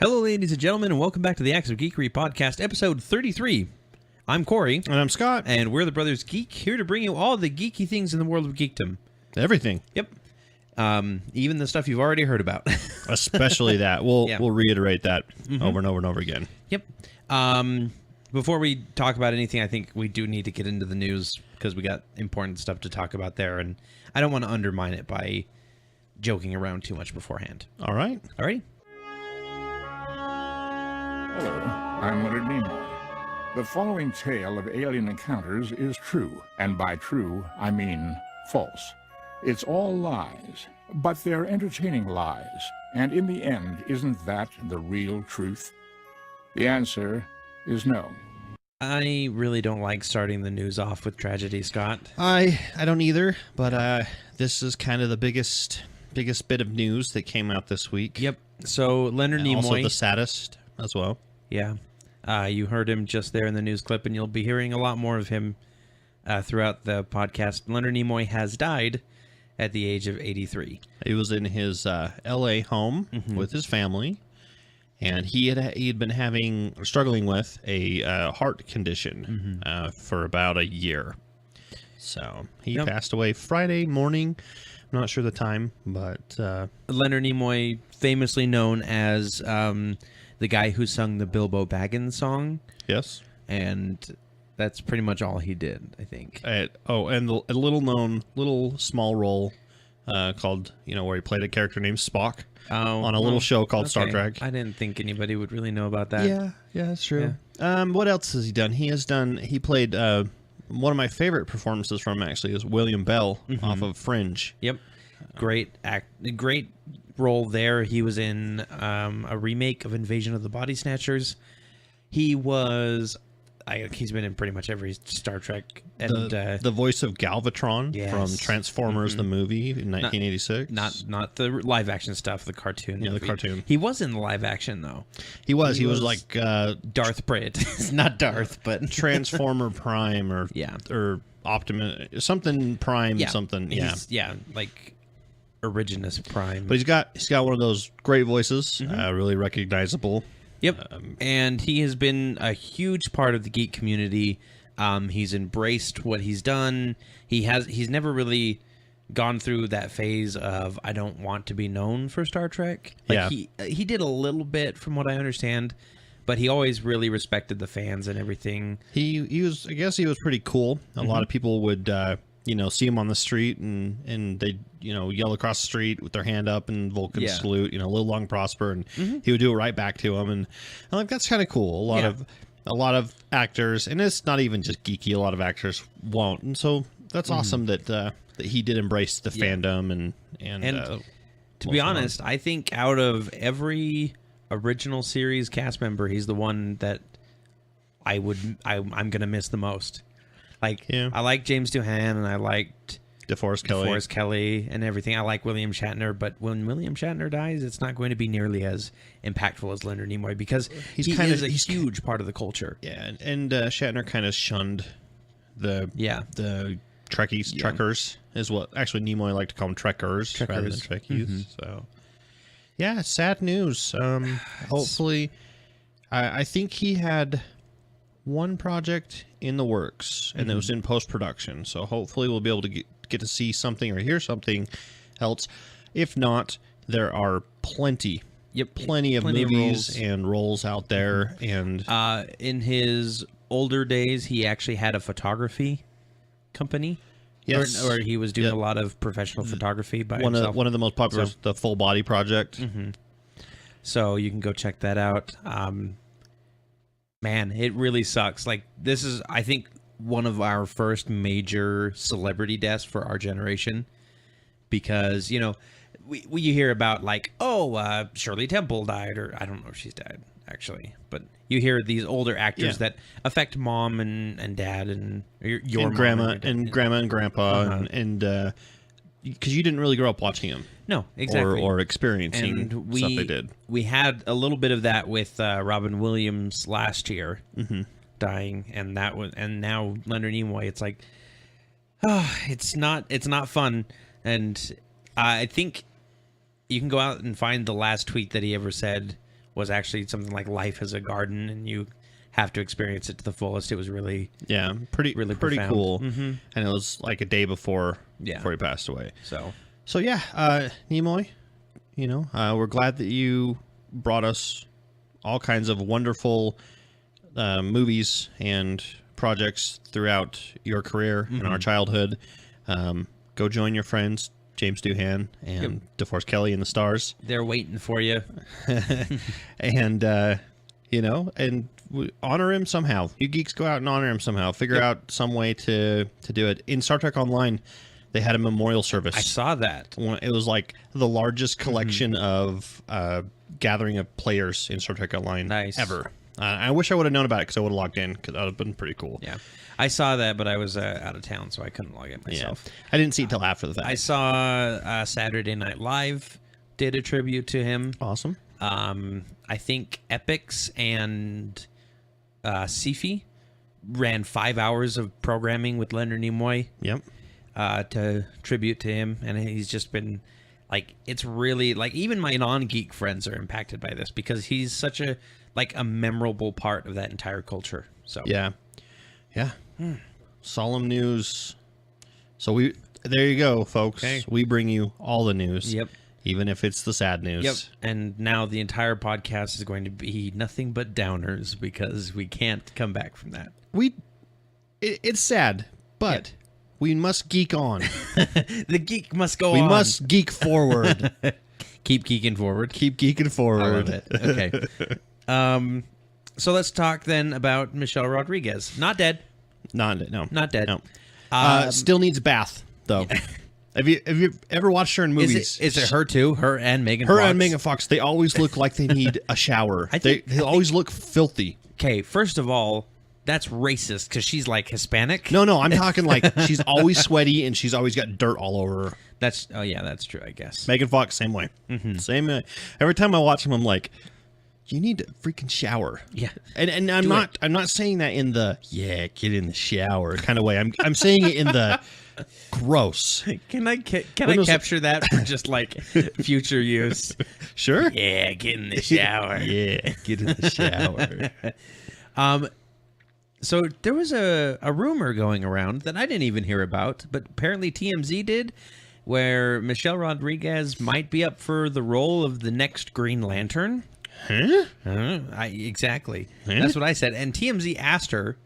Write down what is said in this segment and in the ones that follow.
Hello, ladies and gentlemen, and welcome back to the Acts of Geekery podcast, episode 33. I'm Corey. And I'm Scott. And we're the Brothers Geek, here to bring you all the geeky things in the world of geekdom. Everything. Yep. Even the stuff you've already heard about. Especially that. We'll reiterate that over and over and over again. Yep. Before we talk about anything, I think we do need to get into the news, because we got important stuff to talk about there, and I don't want to undermine it by joking around too much beforehand. All right. All right? Hello, I'm Leonard Nimoy. The following tale of alien encounters is true, and by true, I mean false. It's all lies, but they're entertaining lies, and in the end, isn't that the real truth? The answer is no. I really don't like starting the news off with tragedy, Scott. I don't either, but this is kind of the biggest bit of news that came out this week. Yep. So Leonard Nimoy, also the saddest as well. Yeah. You heard him just there in the news clip, and you'll be hearing a lot more of him throughout the podcast. Leonard Nimoy has died at the age of 83. He was in his L.A. home with his family, and he had been struggling with a heart condition for about a year. So he passed away Friday morning. I'm not sure the time, but Leonard Nimoy, famously known as the guy who sung the Bilbo Baggins song. Yes. And that's pretty much all he did, I think. And a little small role called, where he played a character named Spock on a little show called Star Trek. I didn't think anybody would really know about that. Yeah, that's true. Yeah. What else has he done? He played, one of my favorite performances from him, actually, is William Bell off of Fringe. Yep. Great role there. He was in a remake of Invasion of the Body Snatchers. He's been in pretty much every Star Trek. And the voice of Galvatron from Transformers the movie in 1986. Not the live action stuff, the cartoon. Yeah, movie. the cartoon. He was in the live action though. He was like Darth Brit. Not Darth, but Transformer Prime or Optimus something Prime something. Yeah. Like Originus Prime. But he's got one of those great voices, really recognizable. Yep. And he has been a huge part of the geek community. He's embraced what he's done. He's never really gone through that phase of I don't want to be known for Star Trek. He did a little bit from what I understand, but he always really respected the fans and everything. He was pretty cool. A lot of people would see him on the street and they'd yell across the street with their hand up and Vulcan salute, live long prosper, and he would do it right back to him, and I'm like, that's kind of cool. A lot of actors, and it's not even just geeky, a lot of actors won't, and so that's awesome that he did embrace the fandom and to be honest, I think out of every original series cast member, he's the one that I'm gonna miss the most. I like James Doohan, and I liked DeForest Kelly and everything. I like William Shatner, but when William Shatner dies, it's not going to be nearly as impactful as Leonard Nimoy, because he's a huge part of the culture. Yeah, and Shatner kind of shunned the Trekkies. Yeah. Trekkers is what actually Nimoy liked to call them, Trekkers rather than Trekkies. So, yeah, sad news. Hopefully, I think he had one project in the works, and it was in post-production, so hopefully we'll be able to get to see something or hear something else. If not, there are plenty of movies and roles out there. And in his older days, he actually had a photography company. Yes, or he was doing a lot of professional photography by himself. One of the most popular is the Full Body Project. So you can go check that out. Man, it really sucks. Like, this is, I think, one of our first major celebrity deaths for our generation, because, you hear about, like, Shirley Temple died, or I don't know if she's died, actually, but you hear these older actors that affect mom and dad and your and grandma and grandpa and because you didn't really grow up watching them. No, exactly. Or experiencing stuff they did. We had a little bit of that with Robin Williams last year dying, and now Leonard Nimoy. It's like, it's not fun. And I think you can go out and find the last tweet that he ever said was actually something like life as a garden, and you have to experience it to the fullest. It was really pretty profound. cool. And it was like a day before he passed away. So Nimoy, we're glad that you brought us all kinds of wonderful movies and projects throughout your career and our childhood. Go join your friends James Doohan and DeForest Kelley in the stars. They're waiting for you. And and honor him somehow. You geeks go out and honor him somehow. Figure out some way to do it. In Star Trek Online, they had a memorial service. I saw that. It was like the largest collection of gathering of players in Star Trek Online ever. I wish I would have known about it because I would have logged in, because that would have been pretty cool. Yeah, I saw that, but I was out of town, so I couldn't log in myself. Yeah. I didn't see it till after the fact. I saw Saturday Night Live did a tribute to him. Awesome. I think Epix and Sifi ran 5 hours of programming with Leonard Nimoy. Yep. To tribute to him, and he's just been like, it's really like, even my non-geek friends are impacted by this because he's such a memorable part of that entire culture. So yeah. Solemn news. So there you go, folks. Okay. We bring you all the news. Yep. Even if it's the sad news. Yep. And now the entire podcast is going to be nothing but downers because we can't come back from that. It's sad, but we must geek on. The geek must go on. We must geek forward. Keep geeking forward. Keep geeking forward. I love it. Okay. So let's talk then about Michelle Rodriguez. Not dead. Not dead. No. Still needs a bath, though. Have you ever watched her in movies? Is it her too? Her and Megan Fox? Her and Megan Fox. They always look like they need a shower. They always look filthy. Okay, first of all, that's racist because she's like Hispanic. No, I'm talking like she's always sweaty and she's always got dirt all over her. That's true, I guess. Megan Fox, same way. Mm-hmm. Same way. Every time I watch them, I'm like, you need to freaking shower. Yeah. And I'm not saying that in the get in the shower kind of way. I'm saying it in the gross. Can I capture that for just like future use? Sure. Yeah, get in the shower. Yeah, get in the shower. So there was a rumor going around that I didn't even hear about, but apparently TMZ did, where Michelle Rodriguez might be up for the role of the next Green Lantern. Huh? Exactly. Huh? That's what I said. And TMZ asked her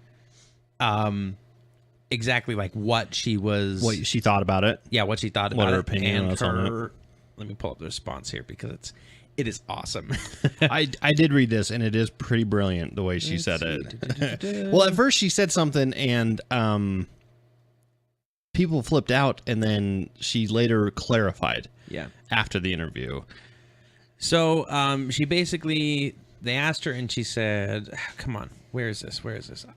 exactly like what she thought about it. Yeah, what she thought about what her it. opinion was on it. Let me pull up the response here because it is awesome. I did read this, and it is pretty brilliant the way she said it. Well, at first she said something, and people flipped out, and then she later clarified. Yeah. After the interview. So she basically, they asked her, and she said, "Come on, where is this?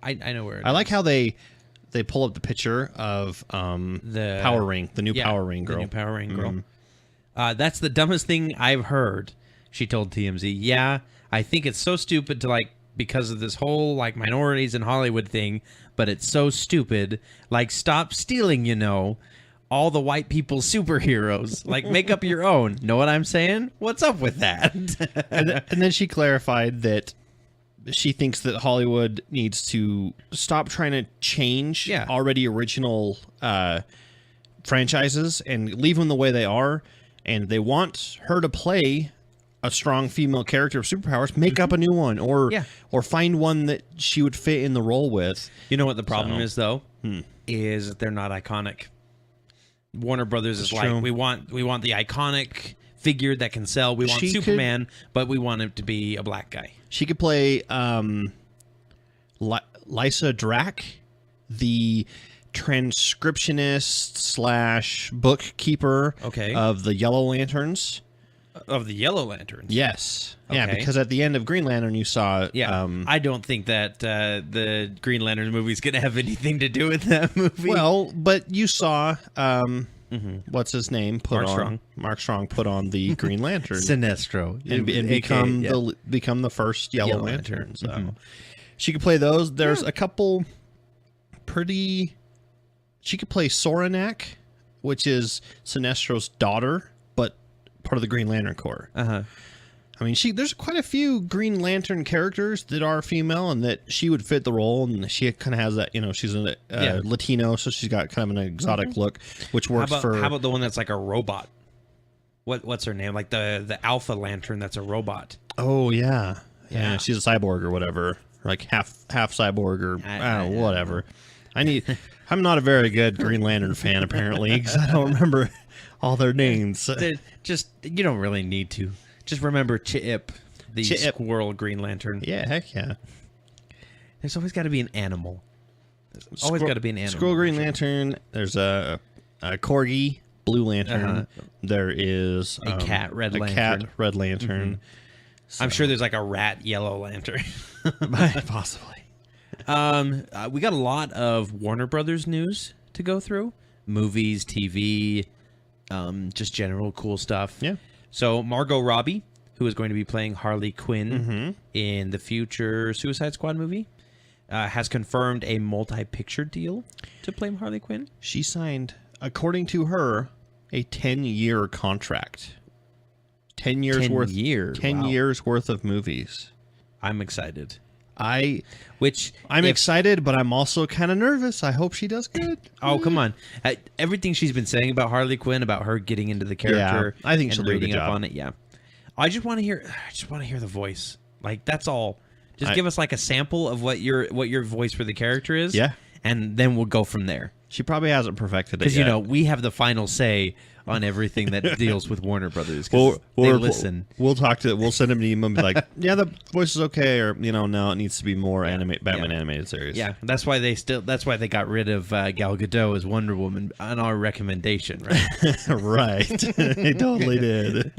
I know where it is." I like how they pull up the picture of the Power Ring, the new Power Ring girl. The new Power Ring girl. That's the dumbest thing I've heard. She told TMZ, "Yeah, I think it's so stupid to because of this whole minorities in Hollywood thing, but it's so stupid. Stop stealing, all the white people's superheroes. Make up your own. Know what I'm saying? What's up with that?" and then she clarified that she thinks that Hollywood needs to stop trying to change already original franchises and leave them the way they are. And they want her to play a strong female character of superpowers, make up a new one, or find one that she would fit in the role with. You know what the problem is, though? Is that they're not iconic. Warner Brothers is true. we want the iconic figure that can sell. We want Superman, but we want him to be a black guy. She could play Lysa Drac, the transcriptionist / bookkeeper of the Yellow Lanterns. Of the Yellow Lanterns? Yes. Okay. Yeah, because at the end of Green Lantern, you saw... I don't think that the Green Lantern movie is going to have anything to do with that movie. Well, but you saw... what's his name? Mark Strong put on the Green Lantern. Sinestro. And become the first Yellow Lantern. So she could play those. There's a couple pretty... She could play Soranak, which is Sinestro's daughter, but part of the Green Lantern Corps. I mean, there's quite a few Green Lantern characters that are female and that she would fit the role, and she kind of has that, she's a Latino, so she's got kind of an exotic look, which works how about the one that's like a robot? What's her name? Like the Alpha Lantern that's a robot. Oh, yeah. Yeah, she's a cyborg or whatever, like half cyborg or whatever. I'm not a very good Green Lantern fan, apparently, because I don't remember all their names. You don't really need to. Just remember Chip, the squirrel Green Lantern. Yeah, heck yeah. There's always got to be an animal. There's always got to be an animal. Squirrel Green Lantern. There's a Corgi Blue Lantern. There is a cat Red Lantern. Mm-hmm. So. I'm sure there's like a rat Yellow Lantern. Possibly. We got a lot of Warner Brothers news to go through. Movies, TV, just general cool stuff. Yeah. So Margot Robbie, who is going to be playing Harley Quinn in the future Suicide Squad movie, has confirmed a multi-picture deal to play Harley Quinn. She signed, according to her, a 10-year contract. 10 years 10 worth. Years. 10 years worth of movies. I'm excited. I'm excited, but I'm also kind of nervous. I hope she does good. Oh, come on! Everything she's been saying about Harley Quinn, about her getting into the character, I think she'll do a good job on it. Yeah, I just want to hear. The voice. Like that's all. Just give us like a sample of what your voice for the character is. Yeah, and then we'll go from there. She probably hasn't perfected it yet. Because we have the final say on everything that deals with Warner Brothers. They listen. We'll send them an email and be like, yeah, the voice is okay, or no, it needs to be more Batman animated series. Yeah, that's why they got rid of Gal Gadot as Wonder Woman on our recommendation, right? Right. They totally did.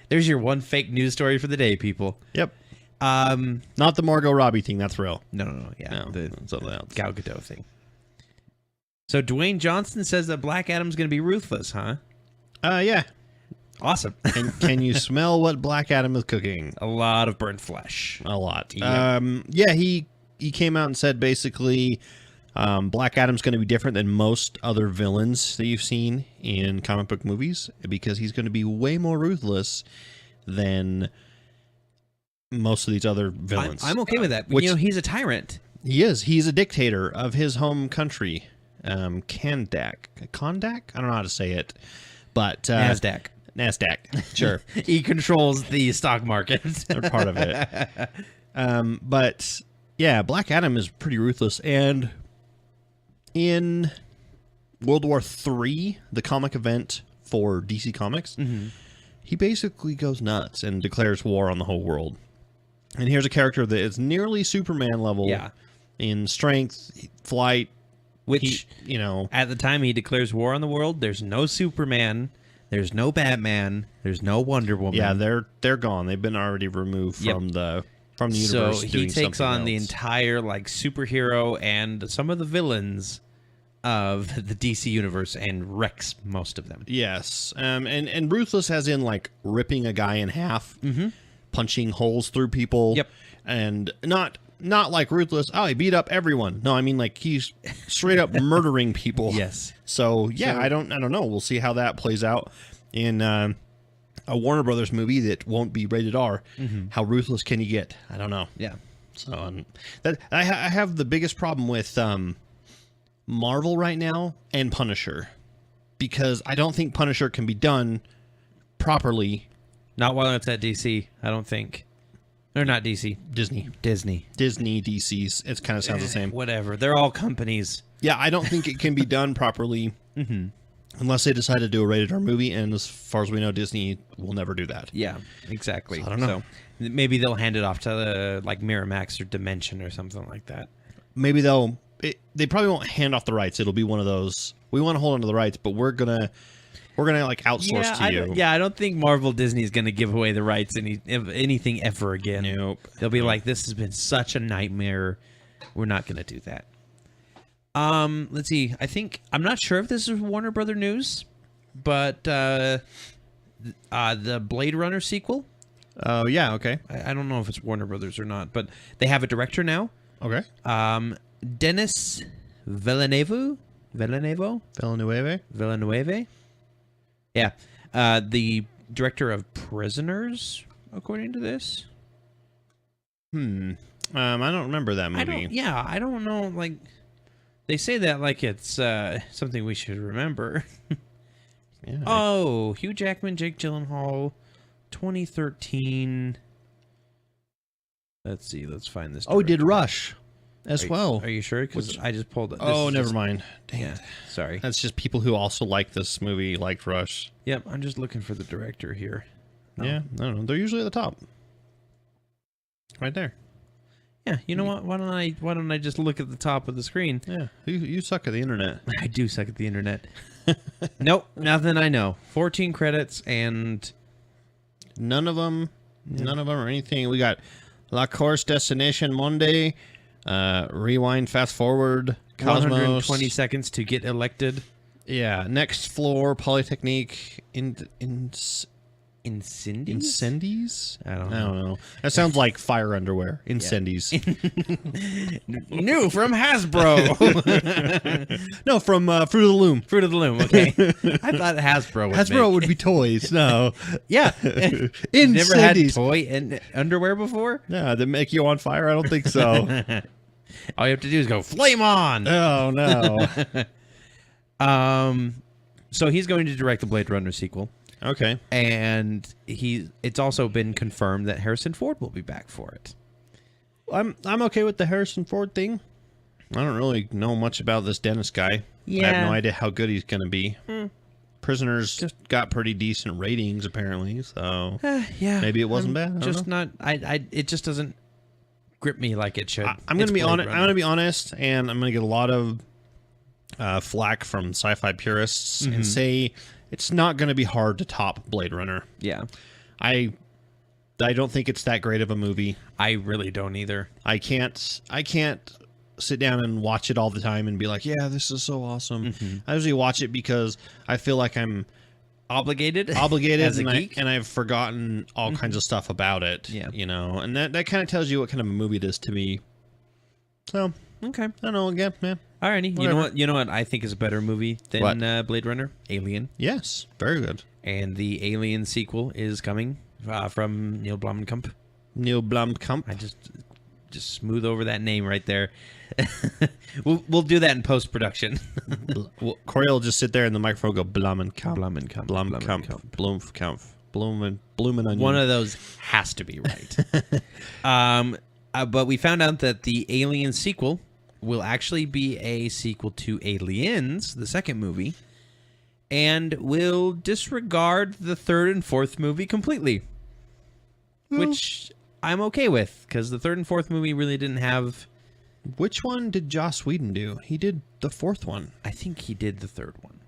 There's your one fake news story for the day, people. Yep. Not the Margot Robbie thing, that's real. No, yeah. The something else. Gal Gadot thing. So Dwayne Johnson says that Black Adam's going to be ruthless, huh? Yeah. Awesome. Can you smell what Black Adam is cooking? A lot of burnt flesh. A lot. Yeah. He came out and said basically Black Adam's going to be different than most other villains that you've seen in comic book movies because he's going to be way more ruthless than most of these other villains. I'm okay with that. He's a tyrant. He is. He's a dictator of his home country. Kondak. I don't know how to say it, but Nasdaq. Sure. He controls the stock market. They're part of it. But yeah, Black Adam is pretty ruthless. And in World War III, the comic event for DC Comics, he basically goes nuts and declares war on the whole world. And here's a character that is nearly Superman level in strength, flight, which, at the time he declares war on the world, there's no Superman, there's no Batman, there's no Wonder Woman. Yeah, they're gone. They've been already removed from the universe. So he takes on the entire superhero and some of the villains of the DC universe and wrecks most of them. Yes, and ruthless as in ripping a guy in half, punching holes through people. Yep, and not like ruthless. Oh, he beat up everyone. No, I mean he's straight up murdering people. Yes. So I don't know. We'll see how that plays out in a Warner Brothers movie that won't be rated R. How ruthless can you get? I don't know. Yeah. So that I have the biggest problem with Marvel right now and Punisher because I don't think Punisher can be done properly. Not while it's at DC. I don't think. Or not DC. Disney, DC's. It kind of sounds the same. Whatever. They're all companies. Yeah, I don't think it can be done properly unless they decide to do a rated R movie. And as far as we know, Disney will never do that. Yeah, exactly. So, I don't know. So maybe they'll hand it off to Miramax or Dimension or something like that. Maybe they probably won't hand off the rights. It'll be one of those, we want to hold on to the rights, but we're going to outsource to you. I don't think Marvel Disney is going to give away the rights anything ever again. Nope. They'll be like, this has been such a nightmare. We're not going to do that. Let's see. I'm not sure if this is Warner Brother news, but the Blade Runner sequel. Oh, yeah, okay. I don't know if it's Warner Brothers or not, but they have a director now. Okay. Denis Villeneuve. Villeneuve? Yeah. The director of Prisoners according to this. I don't remember that movie. I don't know. Like, they say that like it's something we should remember. Yeah. Oh, Hugh Jackman, Jake Gyllenhaal, 2013. Let's see. Let's find this. Oh, did Rush as well. Are you sure? Because I just pulled it. Oh, never mind. Dang it. Sorry. That's just people who also like this movie, liked Rush. Yep, I'm just looking for the director here. Oh. Yeah, I don't know. They're usually at the top. Right there. Yeah, you know what? Why don't I just look at the top of the screen? Yeah, you suck at the internet. I do suck at the internet. Nope, nothing I know. 14 credits and none of them are anything. We got La Course Destination Monday, Rewind, Fast Forward, Cosmos. 120 seconds to get elected. Yeah, Next Floor, Polytechnique, Incendies? I don't know. That sounds like fire underwear. Incendies. New from Hasbro. No, from Fruit of the Loom. Fruit of the Loom, okay. I thought Hasbro would be toys. No. Yeah. Incendies. Never had toy and underwear before? Yeah, that make you on fire? I don't think so. All you have to do is go, flame on! Oh, no. So he's going to direct the Blade Runner sequel. Okay. And it's also been confirmed that Harrison Ford will be back for it. I'm okay with the Harrison Ford thing. I don't really know much about this Dennis guy. Yeah. I have no idea how good he's going to be. Prisoners just got pretty decent ratings apparently, so yeah. Maybe it wasn't bad. It just doesn't grip me like it should. I'm going to be honest. I'm going to be honest, and I'm going to get a lot of flack from sci-fi purists and say it's not going to be hard to top Blade Runner. Yeah. I don't think it's that great of a movie. I really don't either. I can't sit down and watch it all the time and be like, yeah, this is so awesome. I usually watch it because I feel like I'm obligated as a geek? and I've forgotten all kinds of stuff about it. Yeah. You know, and that kind of tells you what kind of a movie it is to me. So, okay. I don't know, again, man. Alrighty. You know what I think is a better movie than Blade Runner? Alien. Yes, very good. And the Alien sequel is coming from Neil Blomkamp. I just smooth over that name right there. We'll do that in post production. Corey will just sit there and the microphone will go Blomkamp. Bloomin' Onion. One of those has to be right. But we found out that the Alien sequel will actually be a sequel to Aliens, the second movie, and will disregard the third and fourth movie completely. Which I'm okay with, because the third and fourth movie really didn't have... Which one did Joss Whedon do? He did the fourth one. I think he did the third one.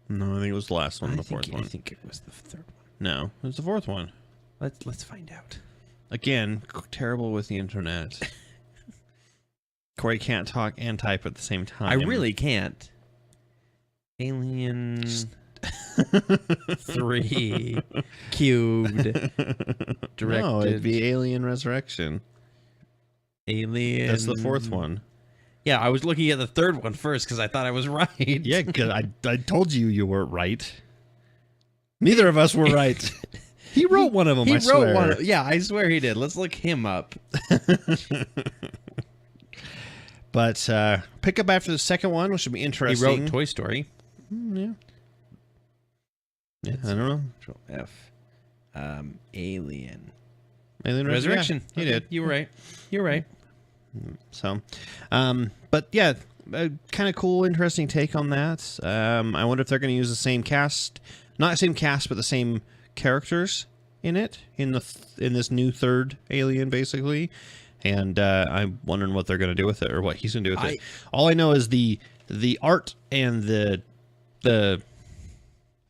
No, I think it was the last one, fourth one. I think it was the third one. No, it was the fourth one. Let's find out. Again, terrible with the internet. Corey can't talk and type at the same time. I really can't. Alien 3 cubed directed. No, it'd be Alien Resurrection. Alien. That's the fourth one. Yeah, I was looking at the third one first because I thought I was right. Yeah, because I told you weren't right. Neither of us were right. He wrote one of them, I swear. Yeah, I swear he did. Let's look him up. But pick up after the second one, which should be interesting. He wrote Toy Story. Yeah, I don't know. Control F. Alien Resurrection. Yeah, he did. You were right. You're right. So, but yeah, kind of cool, interesting take on that. I wonder if they're going to use the same cast, not the same cast, but the same characters in it in this new third Alien, basically. And I'm wondering what they're going to do with it, or what he's going to do with it. All I know is the art and the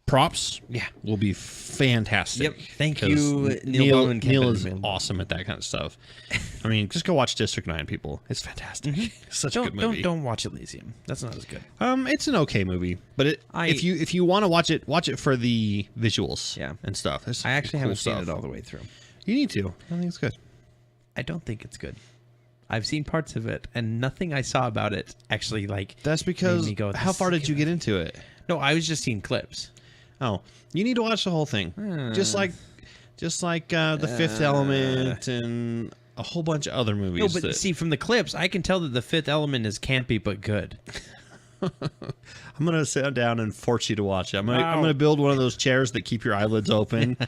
props will be fantastic. Yep. Thank you, Neil. Neil is awesome at that kind of stuff. I mean, just go watch District 9, people. It's fantastic. It's such a good movie. Don't watch Elysium. That's not as good. It's an okay movie, but if you want to watch it for the visuals and stuff. I actually haven't seen it all the way through. You need to. I think it's good. I don't think it's good. I've seen parts of it, and nothing I saw about it actually That's because made me go, how far did you get into it? No, I was just seeing clips. Oh, you need to watch the whole thing. Just Just like The Fifth Element and a whole bunch of other movies. No, but see, from the clips, I can tell that The Fifth Element is campy but good. I'm going to sit down and force you to watch it. I'm going to build one of those chairs that keep your eyelids open.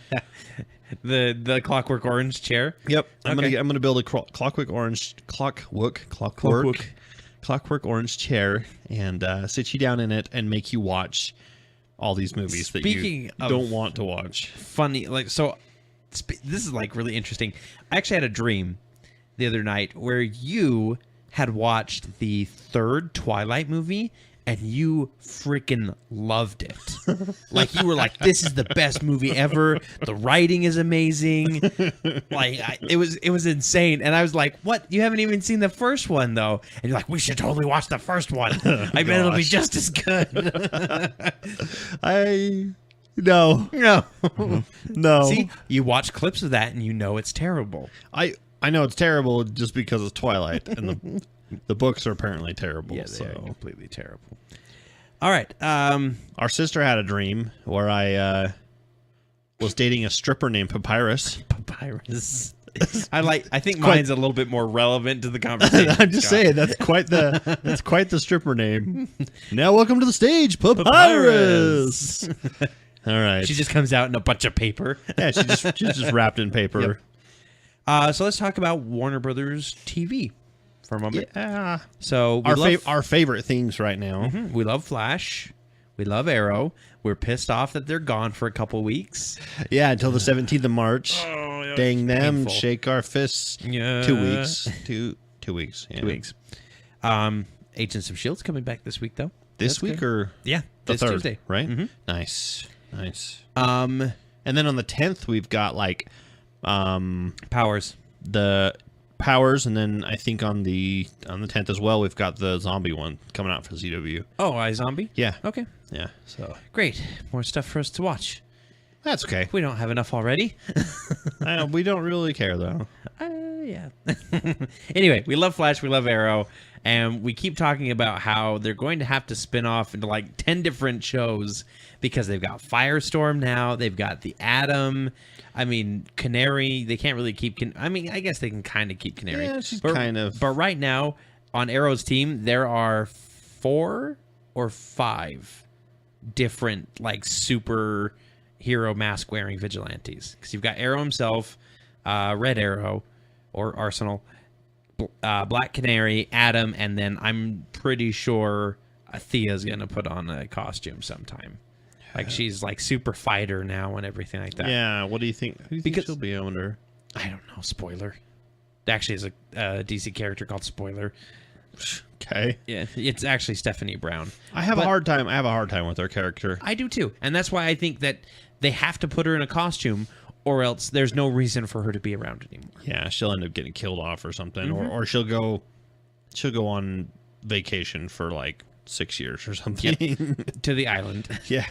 the Clockwork Orange chair? Yep. I'm going to build a Clockwork Orange chair and sit you down in it and make you watch all these movies that you don't want to watch. Funny, this is like really interesting. I actually had a dream the other night where you had watched the third Twilight movie and you freaking loved it. Like you were like, this is the best movie ever. The writing is amazing. It was insane. And I was like, what? You haven't even seen the first one though. And you're like, we should totally watch the first one. I bet it'll be just as good. No. See, you watch clips of that and you know it's terrible. I know it's terrible just because it's Twilight, and the books are apparently terrible. Yeah, they are completely terrible. All right. Our sister had a dream where I was dating a stripper named Papyrus. Papyrus. I think mine's a little bit more relevant to the conversation. I'm just saying that's quite the stripper name. Now, welcome to the stage, Papyrus. All right. She just comes out in a bunch of paper. Yeah, she's just wrapped in paper. Yep. So let's talk about Warner Brothers TV for a moment. Yeah. So our favorite themes right now. Mm-hmm. We love Flash. We love Arrow. We're pissed off that they're gone for a couple weeks. Yeah, until the 17th of March. Oh, yeah, dang them! painful. Shake our fists. Yeah. 2 weeks. 2 weeks. Yeah. 2 weeks. Agents of S.H.I.E.L.D.'s coming back this week, though. This week or the this Tuesday, right? Mm-hmm. Nice. And then on the 10th we've got Powers, and then I think on the 10th as well we've got the zombie one coming out for CW. Oh, iZombie? Yeah. Okay. Yeah. So great, more stuff for us to watch. That's okay. We don't have enough already. We don't really care though. Yeah. Anyway, we love Flash, we love Arrow, and we keep talking about how they're going to have to spin off into like 10 different shows because they've got Firestorm now, they've got the Atom. I mean, Canary, they can't really keep... I guess they can kind of keep Canary. Yeah, she's kind of... But right now, on Arrow's team, there are 4 or 5 different, like, superhero mask-wearing vigilantes. Because you've got Arrow himself, Red Arrow, or Arsenal, Black Canary, Atom, and then I'm pretty sure Thea's going to put on a costume sometime. Like, she's, like, super fighter now and everything like that. Yeah, what do you think? Who do you think she'll be under? I don't know. Spoiler. Actually, is a DC character called Spoiler. Okay. Yeah, it's actually Stephanie Brown. I have a hard time with her character. I do, too. And that's why I think that they have to put her in a costume, or else there's no reason for her to be around anymore. Yeah, she'll end up getting killed off or something. Mm-hmm. Or she'll go on vacation for, like, 6 years or something. Yep. To the island. Yeah.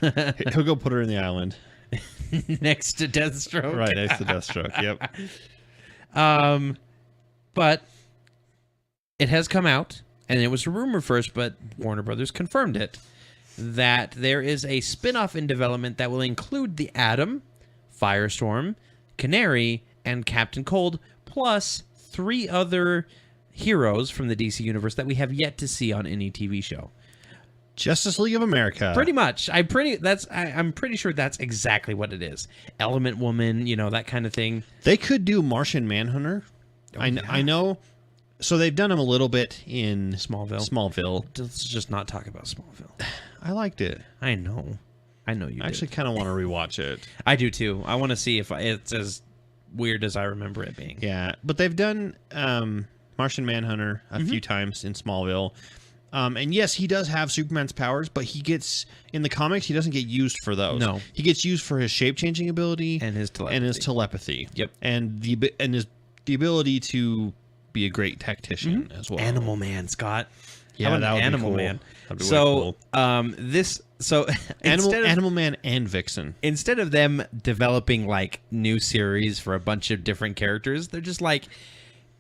He'll go put her in the island. Next to Deathstroke. Right, next to Deathstroke, yep. But it has come out, and it was a rumor first, but Warner Brothers confirmed it, that there is a spin-off in development that will include the Atom, Firestorm, Canary, and Captain Cold, plus 3 other heroes from the DC universe that we have yet to see on any TV show. Justice League of America. Pretty much. I'm pretty sure that's exactly what it is. Element Woman, that kind of thing. They could do Martian Manhunter. Oh, I know. So they've done him a little bit in Smallville. Let's just not talk about Smallville. I liked it. I know you I actually kind of want to rewatch it. I do too. I want to see if it's as weird as I remember it being. Yeah, but they've done Martian Manhunter a few times in Smallville. And yes, he does have Superman's powers, but in the comics, he doesn't get used for those. No. He gets used for his shape-changing ability and his telepathy. Yep. And the ability to be a great tactician as well. Animal Man, Scott. Yeah, that would Animal be cool. Man. That'd be So, cool. Animal Man and Vixen. Instead of them developing like new series for a bunch of different characters, they're just like,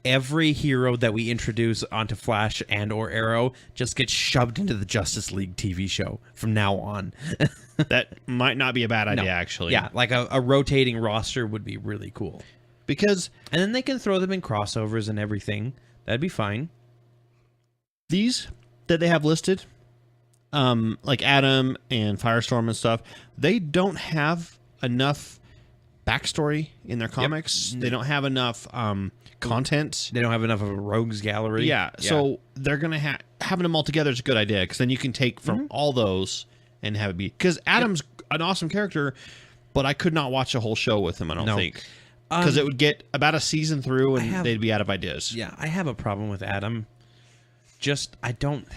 every hero that we introduce onto Flash and or Arrow just gets shoved into the Justice League TV show from now on. That might not be a bad idea, actually. Yeah, like a rotating roster would be really cool. Because... And then they can throw them in crossovers and everything. That'd be fine. These that they have listed, like Atom and Firestorm and stuff, they don't have enough backstory in their comics. They don't have enough content. They don't have enough of a rogues gallery. Yeah, so they're going to having them all together is a good idea, because then you can take from all those and have it be... Because Adam's an awesome character, but I could not watch a whole show with him, I don't think. Because it would get about a season through and they'd be out of ideas. Yeah, I have a problem with Adam. I don't...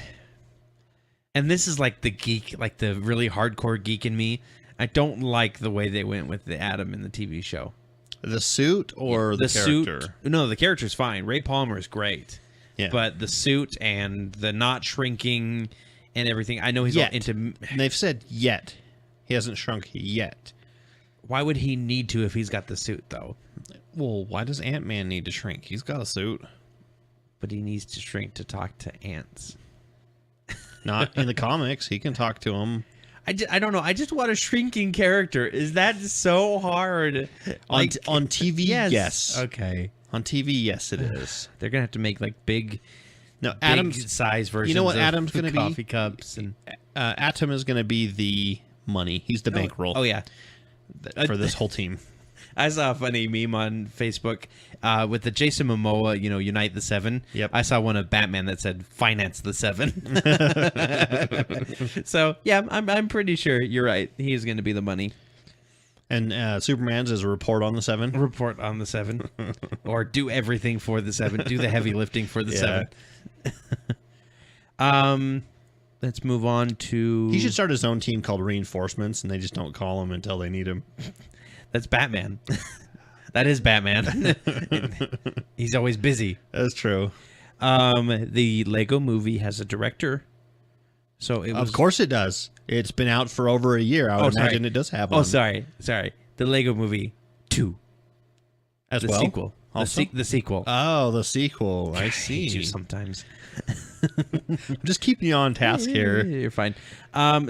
And this is like the geek, like the really hardcore geek in me. I don't like the way they went with the Atom in the TV show. The suit or the character? Suit, no, the character's fine. Ray Palmer is great. Yeah. But the suit and the not shrinking and everything, I know he's all into... And they've said yet. He hasn't shrunk yet. Why would he need to if he's got the suit, though? Well, why does Ant-Man need to shrink? He's got a suit. But he needs to shrink to talk to ants. Not in the comics. He can talk to them. I don't know. I just want a shrinking character. Is that so hard? On TV, yes. Okay. On TV, yes, it is. They're gonna have to make like big Adam's size versions. You know what Adam's gonna be? Coffee cups and Atom is gonna be the money. He's the bankroll. Oh yeah. For this whole team. I saw a funny meme on Facebook with the Jason Momoa, Unite the Seven. Yep. I saw one of Batman that said Finance the Seven. So yeah, I'm pretty sure you're right. He is going to be the money. And Superman's is a report on the Seven. Report on the Seven, or do everything for the Seven. Do the heavy lifting for the Seven. Let's move on to... He should start his own team called Reinforcements, and they just don't call him until they need him. That's Batman. That is Batman. He's always busy. That's true. The Lego movie has a director. So Of course it does. It's been out for over a year. I would imagine it does have one. Oh, sorry. The Lego movie 2. The sequel. The sequel. Oh, the sequel. I see. I hate you sometimes. I'm just keeping you on task here. You're fine.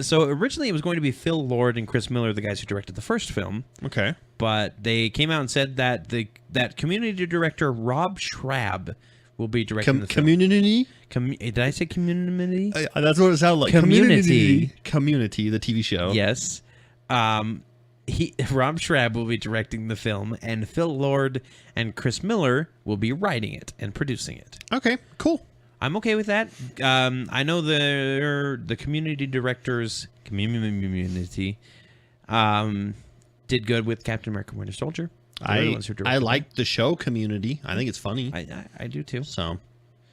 So originally it was going to be Phil Lord and Chris Miller, the guys who directed the first film. Okay. But they came out and said that that community director Rob Schrab will be directing the film. Community? Did I say community? That's what it sounded like. Community, the TV show. Yes. Rob Schrab will be directing the film, and Phil Lord and Chris Miller will be writing it and producing it. Okay, cool. I'm okay with that. I know the community directors community did good with Captain America: Winter Soldier. I like the show Community. I think it's funny. I do too. So,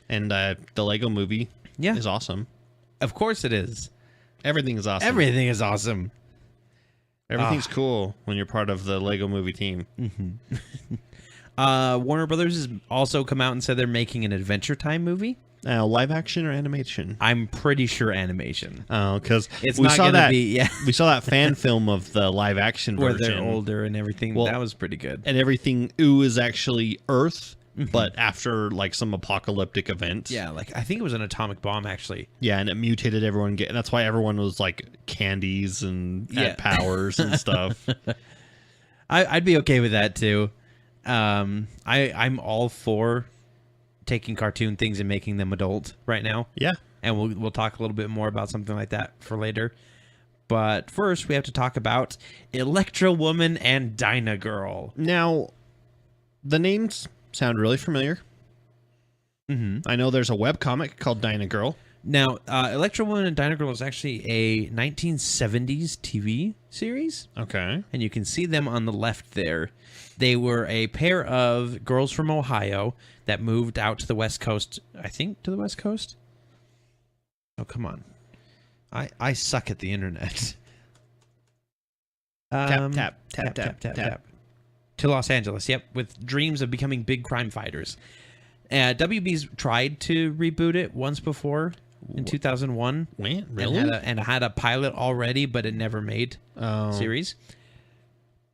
and the Lego movie is awesome. Of course it is. Everything is awesome. Everything is awesome. Everything's cool when you're part of the Lego movie team. Mm-hmm. Warner Brothers has also come out and said they're making an Adventure Time movie. Live action or animation? I'm pretty sure animation. Oh, because we saw that. We saw that fan film of the live action where version. they're older and everything. Well, that was pretty good. And everything is actually Earth, but after like some apocalyptic event. Yeah, like I think it was an atomic bomb actually. Yeah, and it mutated everyone. And that's why everyone was like candies and had powers and stuff. I'd be okay with that too. I'm all for taking cartoon things and making them adult right now. Yeah. And we'll talk a little bit more about something like that for later. But first, we have to talk about Electra Woman and Dyna Girl. Now, the names sound really familiar. Mm-hmm. I know there's a webcomic called Dyna Girl. Now, Electra Woman and Dyna Girl is actually a 1970s TV series. Okay. And you can see them on the left there. They were a pair of girls from Ohio that moved out to the West Coast. I think to the West Coast? Oh, come on. I suck at the internet. Tap. To Los Angeles, yep, with dreams of becoming big crime fighters. WB's tried to reboot it once before in 2001. Really? And had a pilot already, but it never made series.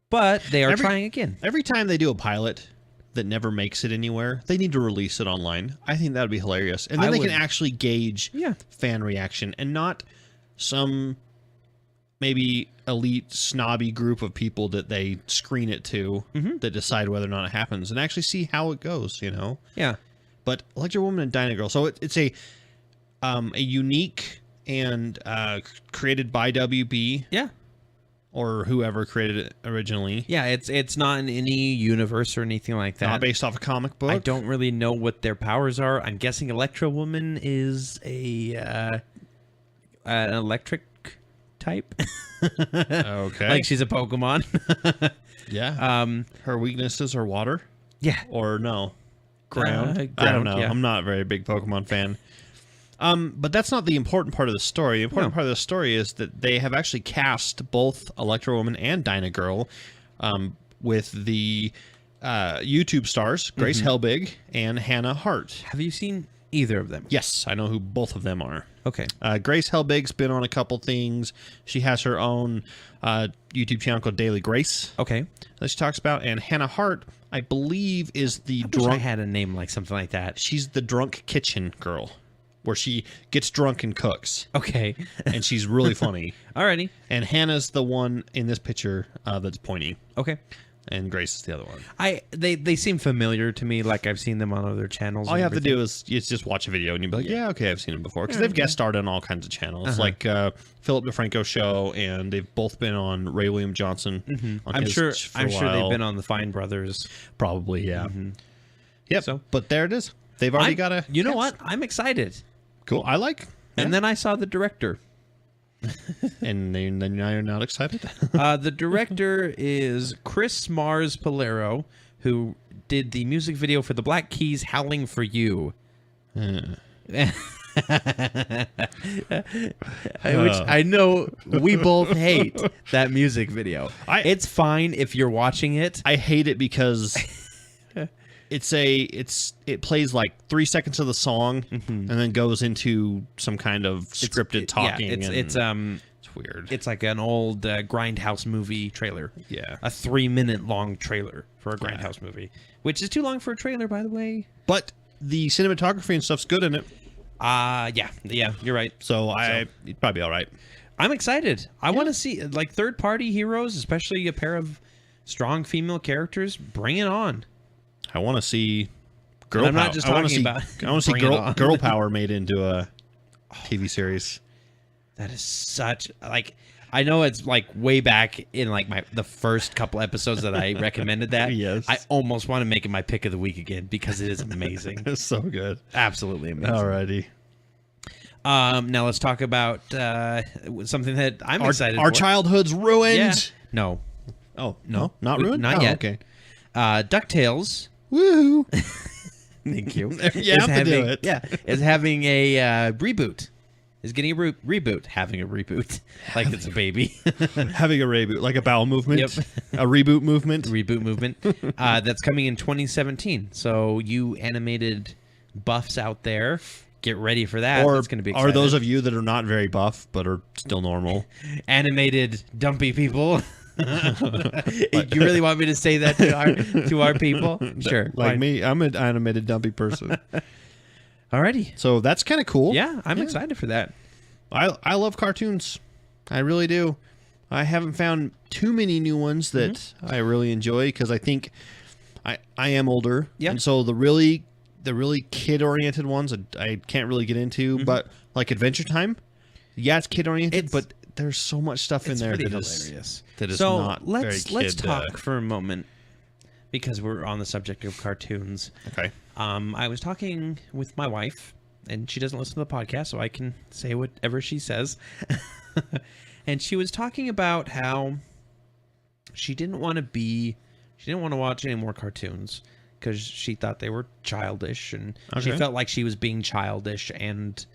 But they are trying again. Every time they do a pilot, that never makes it anywhere, they need to release it online. I think that would be hilarious. And then they can actually gauge fan reaction and not some maybe elite snobby group of people that they screen it to that decide whether or not it happens, and actually see how it goes, you know? Yeah. But Electro Woman and Dyna Girl, so it's a unique and created by WB. Yeah. Or whoever created it originally. Yeah, it's not in any universe or anything like that. Not based off a comic book. I don't really know what their powers are. I'm guessing Electro Woman is an electric type. Okay. Like she's a Pokemon. Yeah. Her weaknesses are water? Yeah. Or no? Ground. I don't know. Yeah. I'm not a very big Pokemon fan. But that's not the important part of the story. The important part of the story is that they have actually cast both Electro Woman and Dyna Girl with the YouTube stars, Grace Helbig and Hannah Hart. Have you seen either of them? Yes, I know who both of them are. Okay. Grace Helbig's been on a couple things. She has her own YouTube channel called Daily Grace. Okay. That she talks about. And Hannah Hart, I believe, is the drunk. I had a name like something like that. She's the drunk kitchen girl, where she gets drunk and cooks. Okay. And she's really funny. Alrighty. And Hannah's the one in this picture that's pointing. Okay. And Grace is the other one. They seem familiar to me, like I've seen them on other channels. All you have to do is just watch a video and you'll be like, yeah, okay, I've seen them before. Because they've guest starred on all kinds of channels, like Philip DeFranco Show, and they've both been on Ray William Johnson. I'm sure they've been on the Fine Brothers. Probably, yeah. Yep. So, but there it is. They've already got a... You know what? I'm excited. Cool. I like. And then I saw the director. And then now you're not excited? The director is Chris Mars Polero, who did the music video for the Black Keys' Howling for You. Which I know we both hate that music video. It's fine if you're watching it. I hate it because... It plays like 3 seconds of the song and then goes into some kind of scripted talking. Yeah, it's weird. It's like an old Grindhouse movie trailer. Yeah, a 3-minute long trailer for a Grindhouse movie, which is too long for a trailer, by the way. But the cinematography and stuff's good in it. Yeah, you're right. So it'd probably be all right. I'm excited. I want to see like third-party heroes, especially a pair of strong female characters. Bring it on. I want to see girl power. I'm not just talking about. I want to see girl power made into a TV series. That is such I know it's like way back in like the first couple episodes that I recommended that. Yes. I almost want to make it my pick of the week again because it is amazing. It's so good. Absolutely amazing. Alrighty. Now let's talk about something that I'm excited for. Our childhood's ruined. Yeah. No. Oh, no? Not ruined? Not yet. Okay. DuckTales. Woohoo. Thank you. You have to do it. Yeah. Is having a reboot. Is getting a reboot. Having a reboot. Like it's a baby. Having a reboot. Like a bowel movement. Yep. A reboot movement. Reboot movement. That's coming in 2017. So you animated buffs out there, get ready for that. Or it's going to be exciting. Are those of you that are not very buff but are still normal? Animated dumpy people. You really want me to say that to our people? Sure. Like fine. Me, I'm an animated dumpy person. Alrighty. So that's kind of cool. Yeah, I'm excited for that. I love cartoons. I really do. I haven't found too many new ones that I really enjoy because I think I am older. Yeah. And so the really kid-oriented ones I can't really get into, but like Adventuretime, yeah, it's kid-oriented, but there's so much stuff in there that hilarious. Is not very kid. Let's talk for a moment because we're on the subject of cartoons. Okay. I was talking with my wife, and she doesn't listen to the podcast, so I can say whatever she says. And she was talking about how she didn't want to watch any more cartoons because she thought they were childish, and she felt like she was being childish and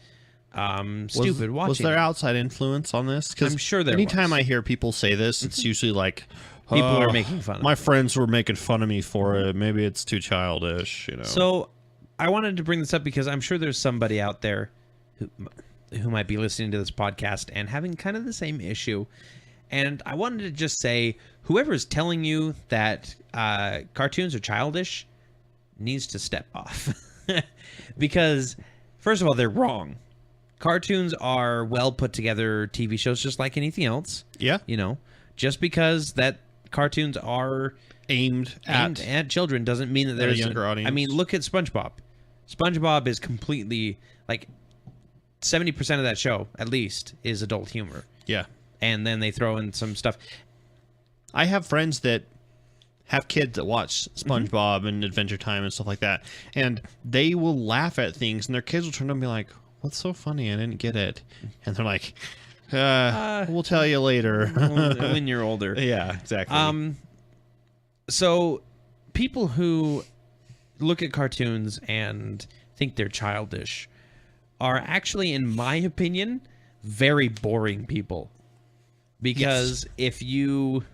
stupid watching. Was there outside influence on this? I'm sure there anytime was. I hear people say this, it's usually like people are making fun of it. My friends were making fun of me for it. Maybe it's too childish, you know. So I wanted to bring this up because I'm sure there's somebody out there who might be listening to this podcast and having kind of the same issue. And I wanted to just say, whoever's telling you that cartoons are childish, needs to step off. Because, first of all, they're wrong. Cartoons are well put together TV shows just like anything else. Yeah. You know, just because that cartoons are aimed at children doesn't mean that there's a younger audience. I mean, look at SpongeBob. SpongeBob is completely, like, 70% of that show, at least, is adult humor. Yeah. And then they throw in some stuff. I have friends that have kids that watch SpongeBob and Adventure Time and stuff like that. And they will laugh at things, and their kids will turn to them and be like, what's so funny? I didn't get it. And they're like, we'll tell you later. When you're older. Yeah, exactly. So people who look at cartoons and think they're childish are actually, in my opinion, very boring people. Because if you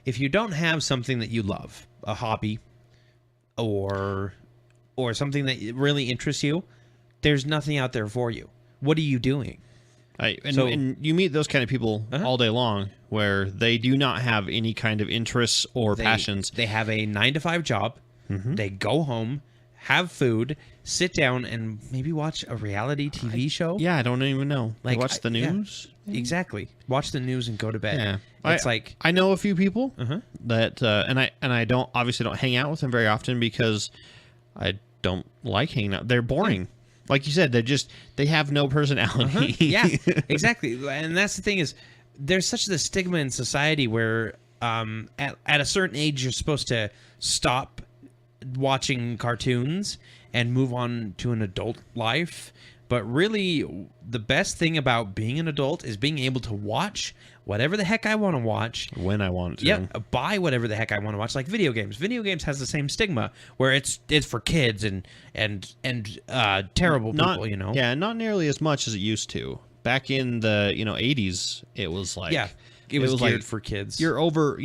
don't have something that you love, a hobby, or something that really interests you, there's nothing out there for you. What are you doing? And you meet those kind of people all day long where they do not have any kind of interests or passions. They have a 9-to-5 job. They go home, have food, sit down, and maybe watch a reality TV show. Yeah, I don't even know. Like, watch the news? Yeah, exactly. Watch the news and go to bed. Yeah. It's like... I know a few people that... and I don't hang out with them very often because I don't like hanging out. They're boring. Like you said, they have no personality. Yeah, exactly. And that's the thing is, there's such the stigma in society where at a certain age you're supposed to stop watching cartoons and move on to an adult life. But really, the best thing about being an adult is being able to watch whatever the heck I want to watch. When I want to. Yeah, buy whatever the heck I want to watch. Like video games. Video games has the same stigma where it's for kids and terrible people, you know? Yeah, not nearly as much as it used to. Back in the, 80s, it was like... Yeah, it was geared like, for kids. You're over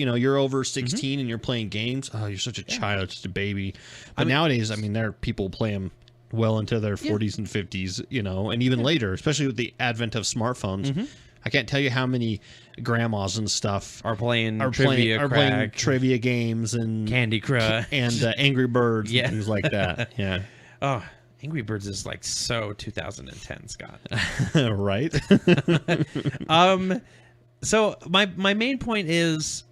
16 and you're playing games. Oh, you're such a child, just a baby. But nowadays, there are people playing them well into their 40s and 50s, and even later, especially with the advent of smartphones. I can't tell you how many grandmas and stuff are playing trivia games and Candy Crush and Angry Birds and things like that. Yeah. Oh, Angry Birds is like so 2010, Scott. Right? So my main point is,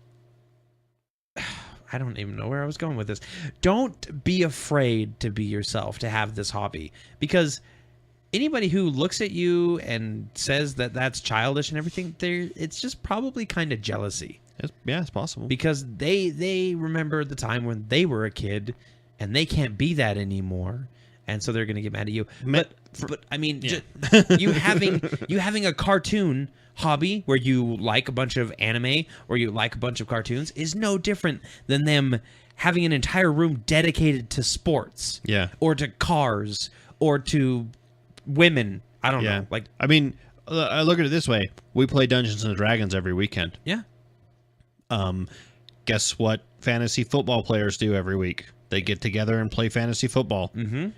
I don't even know where I was going with this. Don't be afraid to be yourself, to have this hobby, because anybody who looks at you and says that that's childish and everything, it's just probably kind of jealousy. It's possible. Because they remember the time when they were a kid and they can't be that anymore. And so they're going to get mad at you. But you having a cartoon hobby where you like a bunch of anime or you like a bunch of cartoons is no different than them having an entire room dedicated to sports. Yeah. Or to cars or to women. I don't know. Like, I look at it this way. We play Dungeons and Dragons every weekend. Yeah. Guess what fantasy football players do every week? They get together and play fantasy football. Mm-hmm.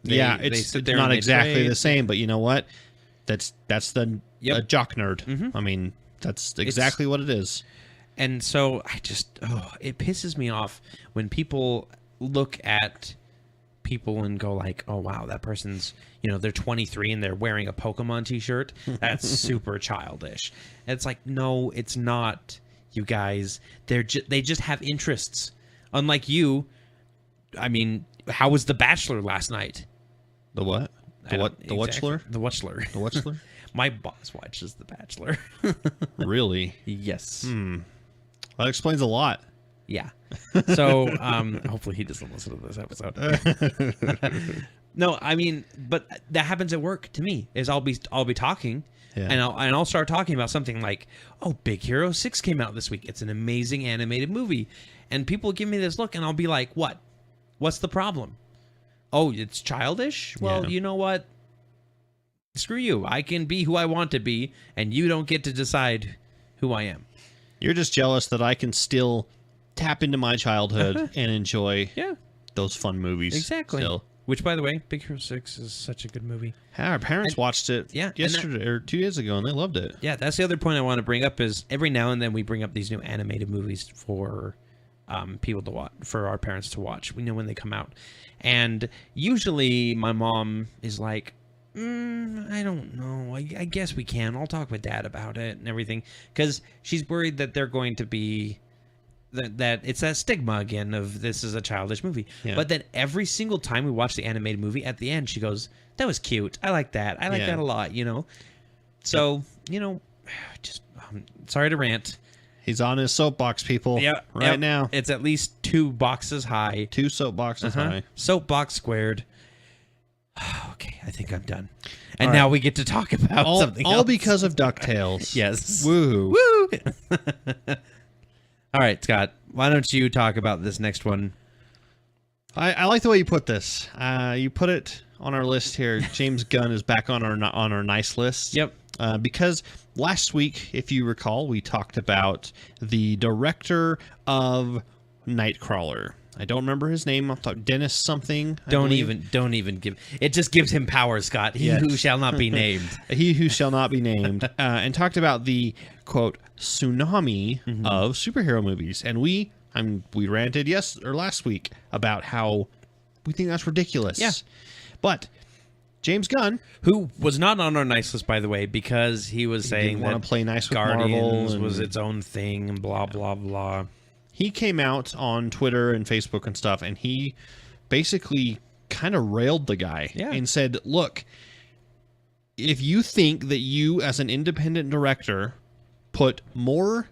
It's not exactly the same, but you know what? That's the jock nerd. Mm-hmm. That's exactly what it is. And so it pisses me off when people look at people and go like, oh, wow, that person's, they're 23 and they're wearing a Pokemon t-shirt. That's super childish. And it's like, no, it's not, you guys. They just have interests. Unlike you, how was The Bachelor last night? The what? The Watchler? The Watchler. The Watchler? My boss watches The Bachelor. Really? Yes. That explains a lot. Yeah. So hopefully he doesn't listen to this episode. No, but that happens at work to me. Is I'll be talking, and I'll start talking about something like, oh, Big Hero 6 came out this week. It's an amazing animated movie, and people give me this look, and I'll be like, what? What's the problem? Oh, it's childish? Well, you know what? Screw you. I can be who I want to be, and you don't get to decide who I am. You're just jealous that I can still tap into my childhood and enjoy those fun movies. Exactly. Still. Which, by the way, Big Hero 6 is such a good movie. Our parents watched it yesterday or 2 years ago, and they loved it. Yeah, that's the other point I want to bring up is every now and then we bring up these new animated movies for people to watch, for our parents to watch. We know when they come out, and usually my mom is like, I don't know. I guess we can. I'll talk with Dad about it and everything, because she's worried that they're going to be that it's that stigma again of this is a childish movie. Yeah. But then every single time we watch the animated movie, at the end she goes, "That was cute. I like that. I like that a lot." So just sorry to rant. He's on his soapbox, people. Right now. It's at least 2 boxes high. 2 soapboxes high. Soapbox squared. Okay, I think I'm done. And now we get to talk about something else. All because of DuckTales. Yes. Woo. All right, Scott, why don't you talk about this next one? I like the way you put this. You put it on our list here. James Gunn is back on our nice list. Yep. Because last week, if you recall, we talked about the director of Nightcrawler. I don't remember his name. I thought Dennis something. Don't even give. It just gives him power, Scott. He who shall not be named. He who shall not be named. And talked about the quote tsunami of superhero movies. And we ranted last week about how we think that's ridiculous. Yeah. But James Gunn, who was not on our nice list, by the way, because he was saying didn't want to play nice with Guardians Marvel was its own thing and blah blah blah. He came out on Twitter and Facebook and stuff, and he basically kind of railed the guy and said, "Look, if you think that you, as an independent director, put more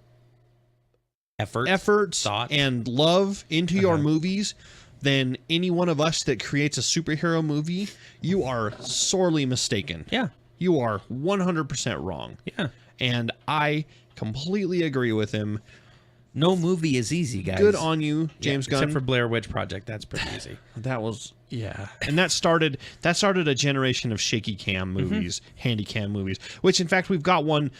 effort, thought, and love into your movies than any one of us that creates a superhero movie, you are sorely mistaken. Yeah. You are 100% wrong." Yeah. And I completely agree with him. No movie is easy, guys. Good on you, James Gunn. Except for Blair Witch Project, that's pretty easy. That was and that started a generation of shaky cam movies, handy cam movies, which in fact we've got one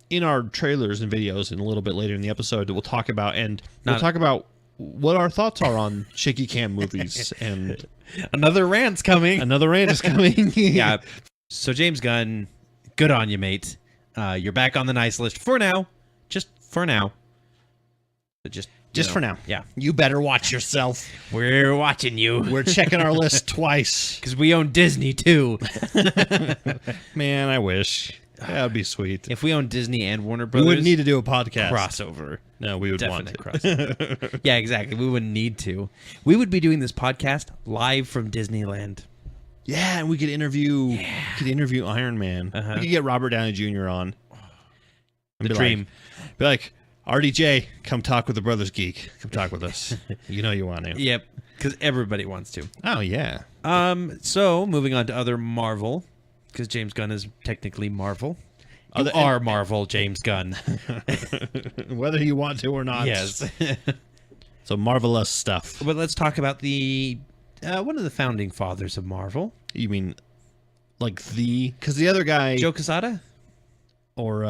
in our trailers and videos and a little bit later in the episode that we'll talk about, and we'll talk about what our thoughts are on shaky cam movies. And another rant's coming. Another rant is coming. Yeah. So James Gunn, good on you, mate. You're back on the nice list for now. Just for now. Just for now. Yeah. You better watch yourself. We're watching you. We're checking our list twice. Because we own Disney, too. Man, I wish. That would be sweet. If we own Disney and Warner Brothers, we wouldn't need to do a podcast. Crossover. No, we would Definite want to. Crossover. Yeah, exactly. We wouldn't need to. We would be doing this podcast live from Disneyland. Yeah, and we could interview Iron Man. We could get Robert Downey Jr. on. The dream. Be like, RDJ, come talk with the Brothers Geek. Come talk with us. You know you want to. Yep, because everybody wants to. Oh, yeah. So, moving on to other Marvel, because James Gunn is technically Marvel. You are Marvel, James Gunn. Whether you want to or not. Yes. So, marvelous stuff. But let's talk about the one of the founding fathers of Marvel. You mean, like because the other guy... Joe Quesada? Or,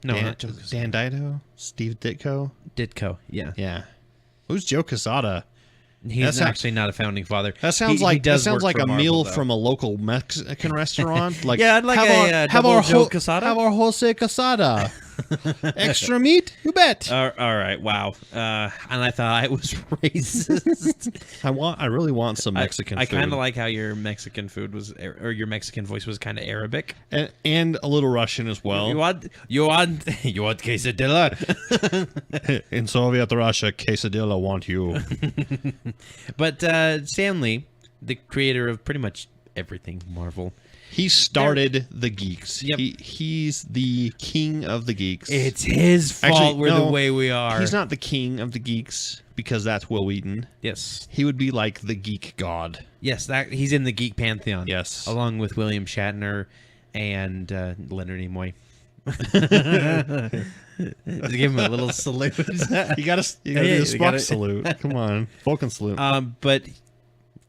not Joe Quesada. Dan Dido? Steve Ditko? Ditko, yeah. Yeah. Who's Joe Quesada? He's actually not a founding father. That sounds like a meal from a local Mexican restaurant. Like, yeah, I'd like have our Joe Quesada. Have our Jose Quesada. Extra meat? You bet. All right, wow. And I thought I was racist. I really want some Mexican food. I kind of like how your Mexican food was, or your Mexican voice was kind of Arabic. And a little Russian as well. You want quesadilla? In Soviet Russia, quesadilla want you. But Stan Lee, the creator of pretty much everything Marvel, he started the geeks. Yep. He's the king of the geeks. It's his fault we're the way we are. He's not the king of the geeks because that's Will Wheaton. Yes. He would be like the geek god. Yes, he's in the geek pantheon. Yes. Along with William Shatner and Leonard Nimoy. Just give him a little salute. You gotta do the Spock salute. Come on. Vulcan salute. But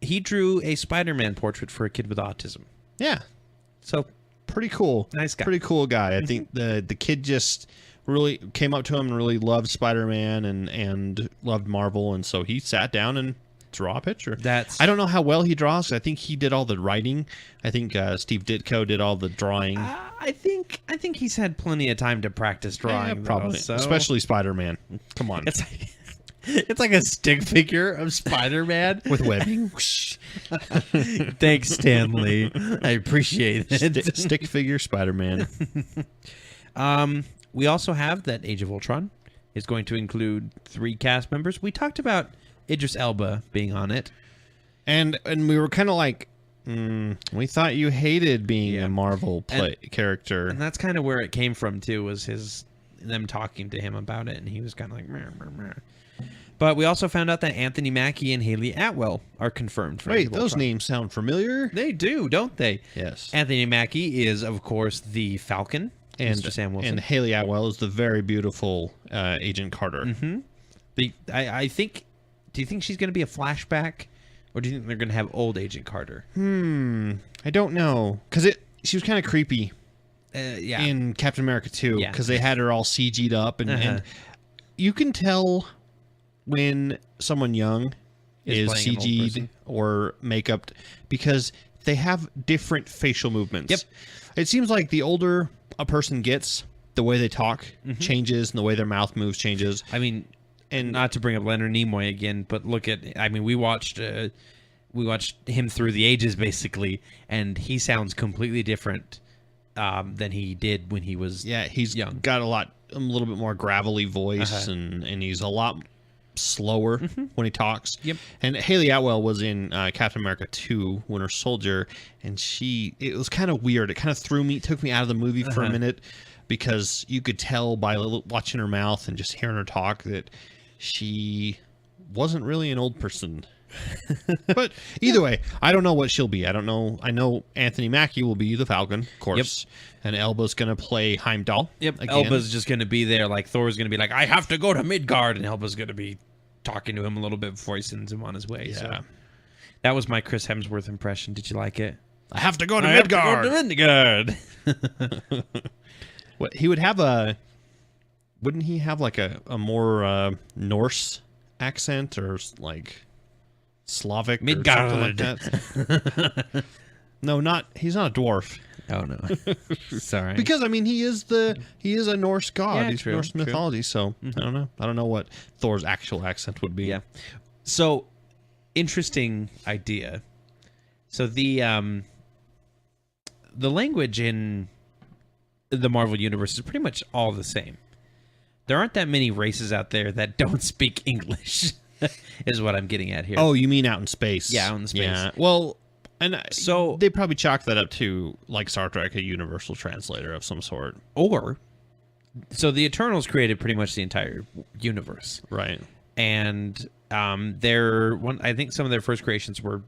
he drew a Spider-Man portrait for a kid with autism. Yeah. So pretty cool. Nice guy. Pretty cool guy. I think the kid just really came up to him and really loved Spider-Man and loved Marvel, and so he sat down and drew a picture. I don't know how well he draws. I think he did all the writing. I think Steve Ditko did all the drawing. I think he's had plenty of time to practice drawing. Yeah, probably. Though, so. Especially Spider-Man. Come on. It's like a stick figure of Spider-Man with webbing. Thanks, Stanley. I appreciate it. Stick figure Spider-Man. We also have that Age of Ultron is going to include 3 cast members. We talked about Idris Elba being on it. And we were kind of like, we thought you hated being a Marvel character. And that's kind of where it came from, too, was them talking to him about it. And he was kind of like, meh, meh, meh. But we also found out that Anthony Mackie and Haley Atwell are confirmed for Wait, those names sound familiar. They do, don't they? Yes. Anthony Mackie is, of course, the Falcon. And Mr. Sam Wilson. And Haley Atwell is the very beautiful Agent Carter. Mm-hmm. I think. Do you think she's going to be a flashback, or do you think they're going to have old Agent Carter? I don't know, because she was kind of creepy. In Captain America 2, because they had her all CG'd up, and you can tell when someone young is CG'd or makeup because they have different facial movements. Yep. It seems like the older a person gets, the way they talk changes, and the way their mouth moves changes. I mean, and not to bring up Leonard Nimoy again, but look at, I mean, we watched him through the ages, basically, and he sounds completely different than he did when he was he's young. Got a little bit more gravelly voice, and he's a lot slower when he talks. Yep. And Haley Atwell was in Captain America 2, Winter Soldier, and it was kind of weird. It kind of took me out of the movie for a minute, because you could tell by watching her mouth and just hearing her talk that she wasn't really an old person. But either way, I don't know what she'll be. I don't know. I know Anthony Mackie will be the Falcon, of course. Yep. And Elba's going to play Heimdall. Yep. Again. Elba's just going to be there. Like, Thor's going to be like, I have to go to Midgard. And Elba's going to be talking to him a little bit before he sends him on his way. Yeah. So that was my Chris Hemsworth impression. Did you like it? I have to go to Midgard. What he would have wouldn't he have like a more Norse accent, or like Slavic Midgard. or something like that? No, he's not a dwarf. Oh no. Sorry. Because I mean he is a Norse god. Yeah, he's true, Norse mythology, so I don't know. I don't know what Thor's actual accent would be. Yeah. So interesting idea. So the language in the Marvel Universe is pretty much all the same. There aren't that many races out there that don't speak English, is what I'm getting at here. Oh, you mean out in space? Yeah, out in space. Yeah. Well, and so they probably chalk that up to, like Star Trek, a universal translator of some sort. So the Eternals created pretty much the entire universe. Right. And I think some of their first creations were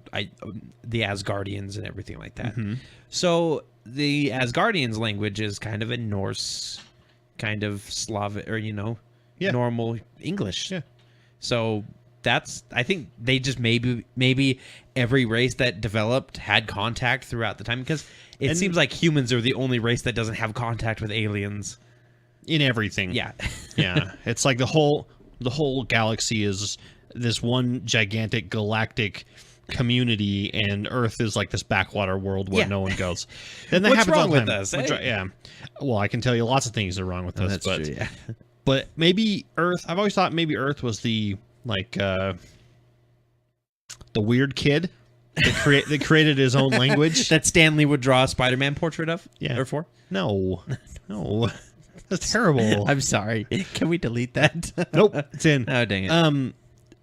the Asgardians and everything like that. Mm-hmm. So the Asgardians language is kind of a Norse, kind of Slavic, or normal English. Yeah. So I think they just maybe every race that developed had contact throughout the time, because it seems like humans are the only race that doesn't have contact with aliens in everything. Yeah. Yeah. It's like the whole galaxy is this one gigantic galactic community, and Earth is like this backwater world where no one goes. And that happens wrong with us? Yeah. Well, I can tell you lots of things are wrong with us. That's true, yeah. But maybe Earth. I've always thought maybe Earth was the weird kid that created his own language that Stanley would draw a Spider-Man portrait of. Yeah. Or for. No. That's terrible. I'm sorry. Can we delete that? Nope. It's in. Oh, dang it.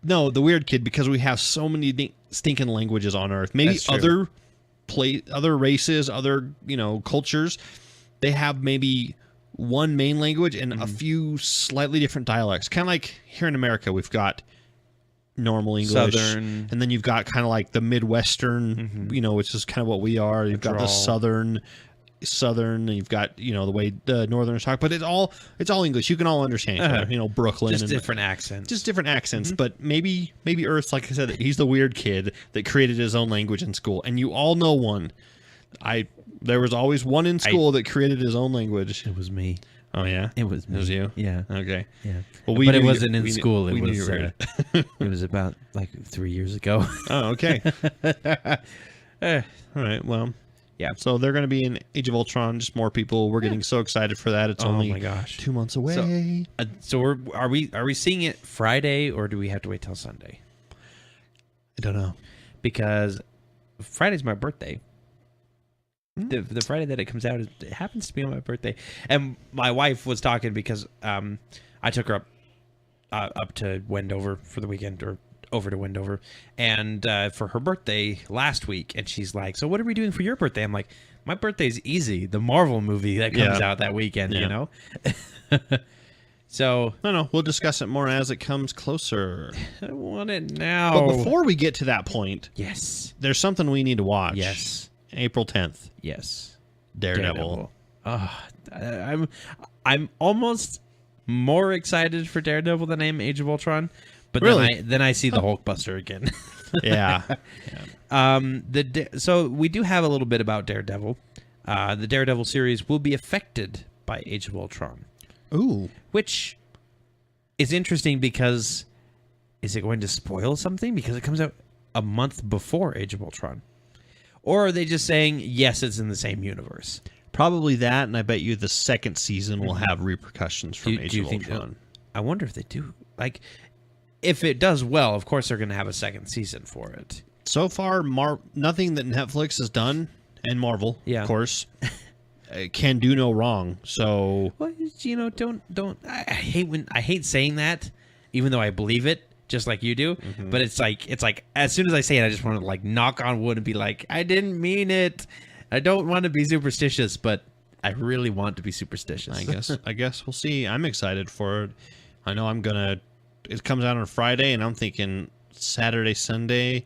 No, the weird kid, because we have so many stinking languages on Earth. Maybe other races, other cultures, they have maybe one main language and a few slightly different dialects. Kind of like here in America, we've got normal English, Southern, and then you've got kind of like the Midwestern, which is kind of what we are. You've got the Southern, and you've got the way the Northerners talk, but it's all English. You can all understand each other. Brooklyn, just different accents. But maybe Earth's, like I said, he's the weird kid that created his own language in school, and you all know one. There was always one in school that created his own language. It was me. Oh yeah, it was me. It was you. Yeah. Okay. Yeah. Well, but it wasn't in school. It was. It was about like 3 years ago. Oh, okay. All right. Well, Yeah. So they're going to be in Age of Ultron. Just more people. We're getting so excited for that. It's only my gosh. 2 months away. So are we seeing it Friday or do we have to wait till Sunday? I don't know. Because Friday's my birthday. The Friday that it comes out, it happens to be on my birthday. And my wife was talking because I took her up to Wendover for the weekend, or over to Wendover, and for her birthday last week. And she's like, so what are we doing for your birthday? I'm like, my birthday's easy. The Marvel movie that comes out that weekend, you know? So no, we'll discuss it more as it comes closer. I want it now. But before we get to that point, yes, there's something we need to watch. Yes. April 10th. Yes. Daredevil. I'm almost more excited for Daredevil than I am Age of Ultron, but really? then I see the Hulkbuster again. Yeah. So we do have a little bit about Daredevil. The Daredevil series will be affected by Age of Ultron. Ooh. Which is interesting because is it going to spoil something? Because it comes out a month before Age of Ultron. Or are they just saying, yes, it's in the same universe? Probably that, and I bet you the second season will have repercussions from Age of Ultron. I wonder if they do. Like, if it does well, of course they're going to have a second season for it. So far, nothing that Netflix has done, and Marvel, of course, can do no wrong. So, well, you know, don't. I hate saying that, even though I believe it, just like you do. Mm-hmm. But it's like as soon as I say it, I just want to like knock on wood and be like, I didn't mean it. I don't want to be superstitious, but I really want to be superstitious. I guess we'll see. I'm excited for it. I know it comes out on Friday, and I'm thinking Saturday, Sunday,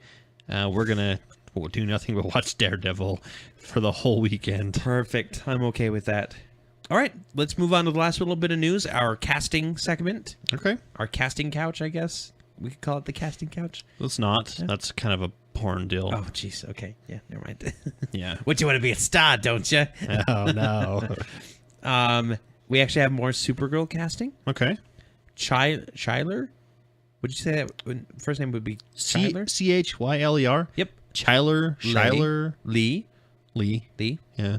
we'll do nothing but watch Daredevil for the whole weekend. Perfect. I'm okay with that. All right, let's move on to the last little bit of news, our casting segment. Okay. Our casting couch, I guess. We could call it the casting couch. Let's not. Yeah. That's kind of a porn deal. Oh, jeez. Okay. Yeah, never mind. Yeah. What, you want to be a star, don't you? Oh, no. We actually have more Supergirl casting. Okay. Chyler? Would you say that first name would be Chyler? Chyler? Yep. Chyler. Lee. Yeah.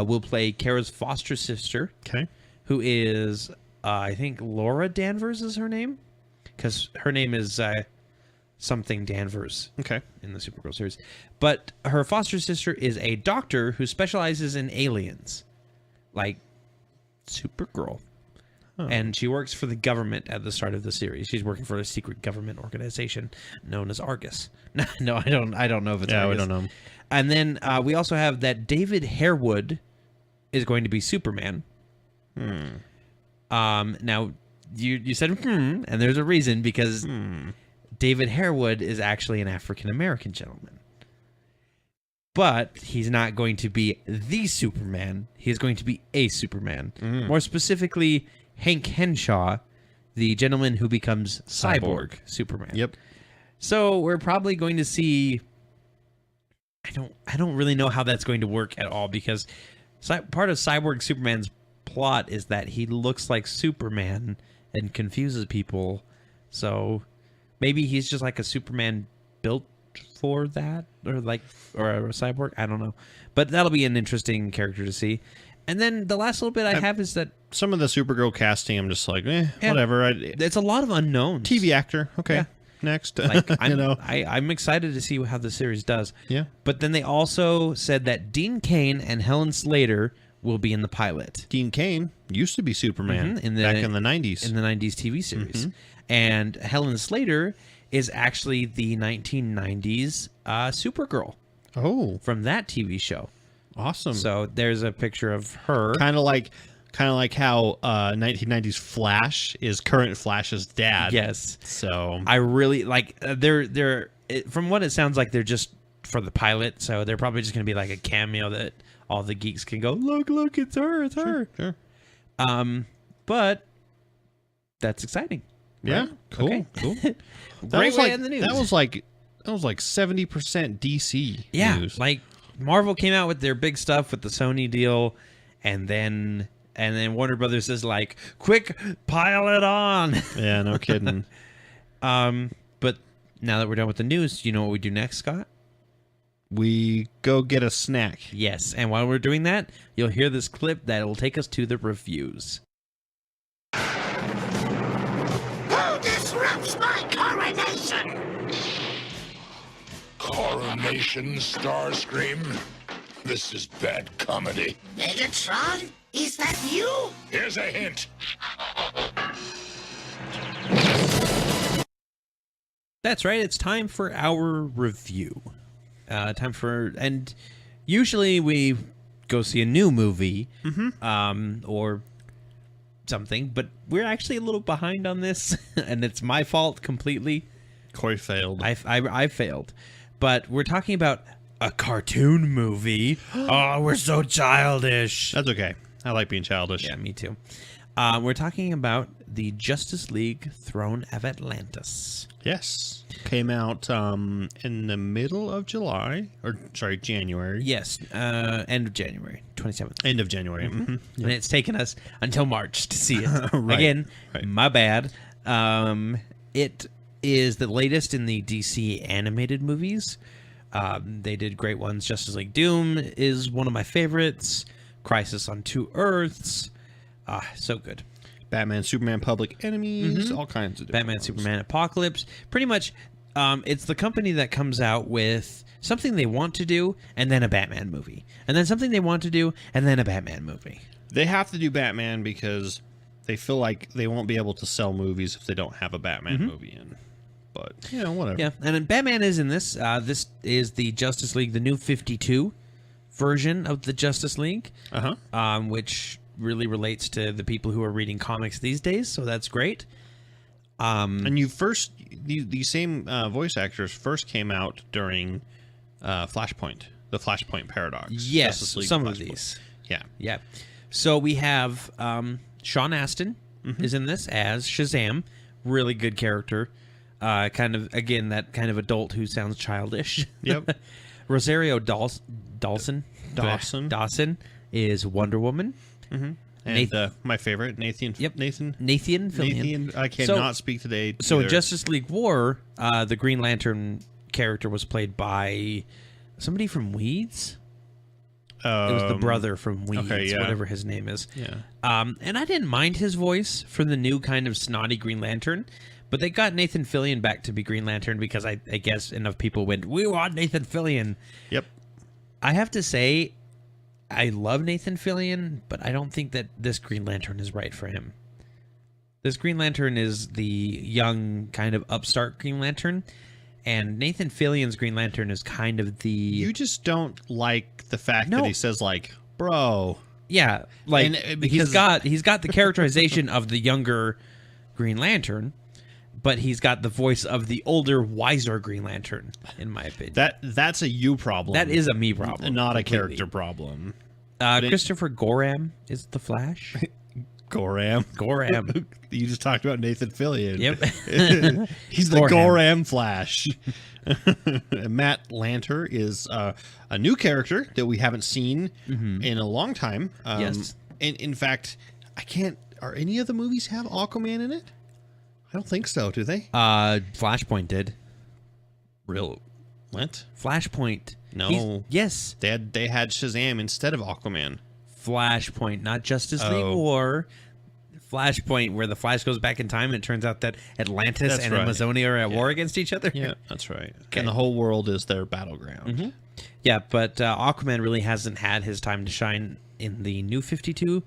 Will play Kara's foster sister. Okay. Who is, I think, Laura Danvers is her name. Because her name is something Danvers. Okay. In the Supergirl series. But her foster sister is a doctor who specializes in aliens. Like Supergirl. Oh. And she works for the government at the start of the series. She's working for a secret government organization known as Argus. No, I don't know if it's Argus. Yeah, we don't know. And then we also have that David Harewood is going to be Superman. Now, you said and there's a reason, because David Harewood is actually an African-American gentleman. But he's not going to be the Superman. He is going to be a Superman. More specifically, Hank Henshaw, the gentleman who becomes Cyborg Superman. Yep. So we're probably going to see... I don't really know how that's going to work at all, because part of Cyborg Superman's plot is that he looks like Superman and confuses people. So maybe he's just like a Superman built for that, or a cyborg. I don't know, but that'll be an interesting character to see. And then the last little bit I have is that some of the Supergirl casting, I'm just like, whatever. It's a lot of unknowns. TV actor, okay. Yeah. Next, I'm excited to see how the series does. Yeah, but then they also said that Dean Cain and Helen Slater will be in the pilot. Dean Cain used to be Superman back in the 90s. In the 90s TV series. And Helen Slater is actually the 1990s Supergirl. Oh. From that TV show. Awesome. So there's a picture of her. Kind of like how 1990s Flash is current Flash's dad. Yes. So I really like they're from what it sounds like, they're just for the pilot, so they're probably just going to be like a cameo that all the geeks can go, look, it's her. Sure. But that's exciting. Yeah. Right? Cool. Okay. Cool. Great way in the news. That was like 70% DC news. Like Marvel came out with their big stuff with the Sony deal, and then Warner Brothers is like, quick, pile it on. Yeah, no kidding. But now that we're done with the news, you know what we do next, Scott? we go get a snack. Yes, and while we're doing that, you'll hear this clip that will take us to the reviews. Who disrupts my coronation? Coronation, Starscream? This is bad comedy. Megatron? Is that you? Here's a hint. That's right, it's time for our review. And usually we go see a new movie, or something, but we're actually a little behind on this, and it's my fault completely. Corey failed. I failed. But we're talking about a cartoon movie. Oh, we're so childish. That's okay. I like being childish. Yeah, me too. We're talking about the Justice League Throne of Atlantis. Yes. Came out in the middle of July. January. Yes, end of January, 27th. End of January. Mm-hmm. Yeah. And it's taken us until March to see it. Right. Again, my bad. It is the latest in the DC animated movies. They did great ones. Justice League Doom is one of my favorites. Crisis on Two Earths. So good. Batman, Superman, Public Enemies, all kinds of different Batman, ones. Superman, Apocalypse. Pretty much, it's the company that comes out with something they want to do, and then a Batman movie. And then something they want to do, and then a Batman movie. They have to do Batman because they feel like they won't be able to sell movies if they don't have a Batman movie in. But, whatever. Yeah, and then Batman is in this. This is the Justice League, the new 52 version of the Justice League, which really relates to the people who are reading comics these days, so that's great. And these same voice actors first came out during Flashpoint, the Flashpoint Paradox. Yes, some of these. Yeah. So we have Sean Astin is in this as Shazam. Really good character. Kind of, again, that kind of adult who sounds childish. Yep. Rosario Dawson is Wonder Woman. Mm-hmm. And my favorite, Nathan. Yep. Nathan Fillion. I cannot speak today. So in Justice League War, the Green Lantern character was played by somebody from Weeds. It was the brother from Weeds, whatever his name is. Yeah. And I didn't mind his voice for the new kind of snotty Green Lantern, but they got Nathan Fillion back to be Green Lantern because I guess enough people went, we want Nathan Fillion. Yep. I have to say, I love Nathan Fillion, but I don't think that this Green Lantern is right for him. This Green Lantern is the young, kind of upstart Green Lantern, and Nathan Fillion's Green Lantern is kind of the... You just don't like the fact that he says, like, bro. Yeah, like, he's got the characterization of the younger Green Lantern, but he's got the voice of the older, wiser Green Lantern, in my opinion. That's a you problem. That is a me problem. Not a character problem. Christopher Gorham is the Flash. Gorham. You just talked about Nathan Fillion. Yep. He's the Gorham Flash. Matt Lanter is a new character that we haven't seen in a long time. Yes. In fact, are any of the movies have Aquaman in it? I don't think so, do they? Flashpoint did. Real? What? Flashpoint. No. Yes. They had Shazam instead of Aquaman. Flashpoint, not Justice League War. Flashpoint, where the Flash goes back in time and it turns out that Atlantis and Amazonia are at war against each other. Yeah, that's right. Okay. And the whole world is their battleground. Mm-hmm. Yeah, but Aquaman really hasn't had his time to shine in the new 52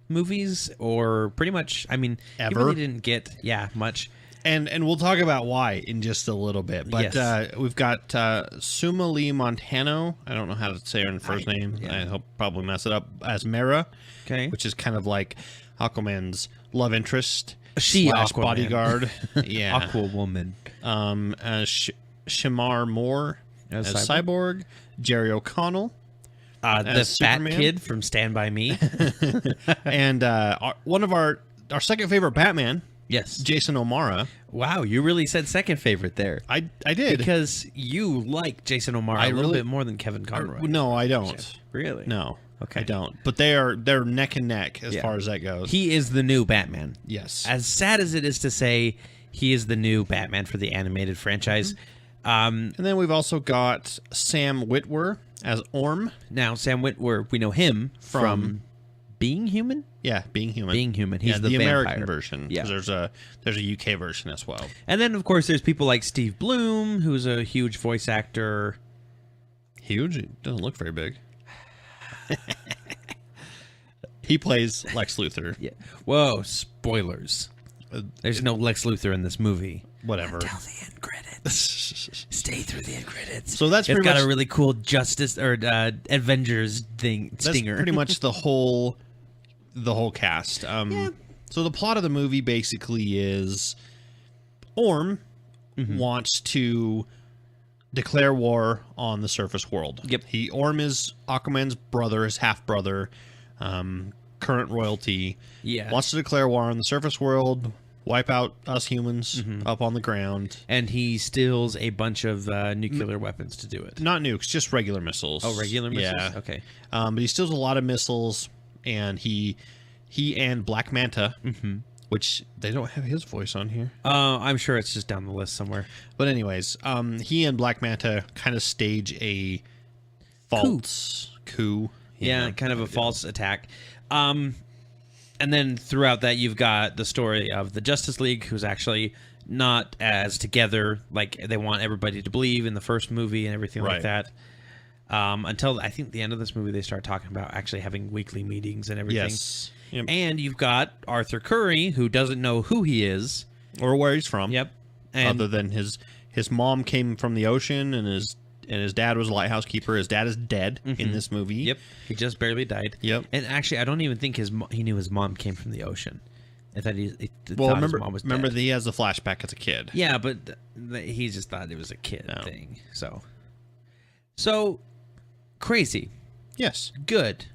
movies, or pretty much, I mean, ever. He really didn't get, much. And we'll talk about why in just a little bit. But we've got Suma Lee Montano. I don't know how to say her first name. I hope probably mess it up. As Mera, which is kind of like Aquaman's love interest. Aquaman. Bodyguard. Yeah. Aquawoman. Shamar Moore as Cyborg. Jerry O'Connell. The Superman. fat kid from Stand By Me. And one of our second favorite Batman. Yes. Jason O'Mara. Wow, you really said second favorite there. I did. Because you like Jason O'Mara a little bit more than Kevin Conroy. No, I don't. Really? No. Okay. I don't. But they're neck and neck as far as that goes. He is the new Batman. Yes. As sad as it is to say he is the new Batman for the animated franchise, And then we've also got Sam Witwer as Orm. Now, Sam Witwer, we know him from Being Human? Yeah, Being Human. Being Human. He's the American vampire version. Yeah. There's a UK version as well. And then, of course, there's people like Steve Bloom, who's a huge voice actor. Huge? He doesn't look very big. He plays Lex Luthor. Yeah. Whoa, spoilers. There's no Lex Luthor in this movie. Whatever. Until the end credits. Stay through the end credits. So that's it's pretty got much a really cool Justice or Avengers thing stinger. That's pretty much the whole cast. So the plot of the movie basically is Orm wants to declare war on the surface world. Yep. Orm is Aquaman's brother, his half brother, current royalty. Yeah. Wants to declare war on the surface world, wipe out us humans up on the ground. And he steals a bunch of nuclear weapons to do it. Not nukes, just regular missiles. Oh, regular missiles? Yeah. Okay. But he steals a lot of missiles, and he and Black Manta, which they don't have his voice on here. I'm sure it's just down the list somewhere. But anyways, he and Black Manta kind of stage a false coup. Yeah, kind of a false attack. And then throughout that, you've got the story of the Justice League, who's actually not as together like they want everybody to believe in the first movie and everything like that. Until I think the end of this movie, they start talking about actually having weekly meetings and everything. Yes. Yep. And you've got Arthur Curry, who doesn't know who he is. Or where he's from. Yep. And other than his mom came from the ocean, and his dad was a lighthouse keeper. His dad is dead in this movie. Yep. He just barely died. Yep. And actually, I don't even think he knew his mom came from the ocean. I thought his mom was dead. Remember that he has a flashback as a kid. Yeah, but he just thought it was a kid thing. So crazy. Yes. Good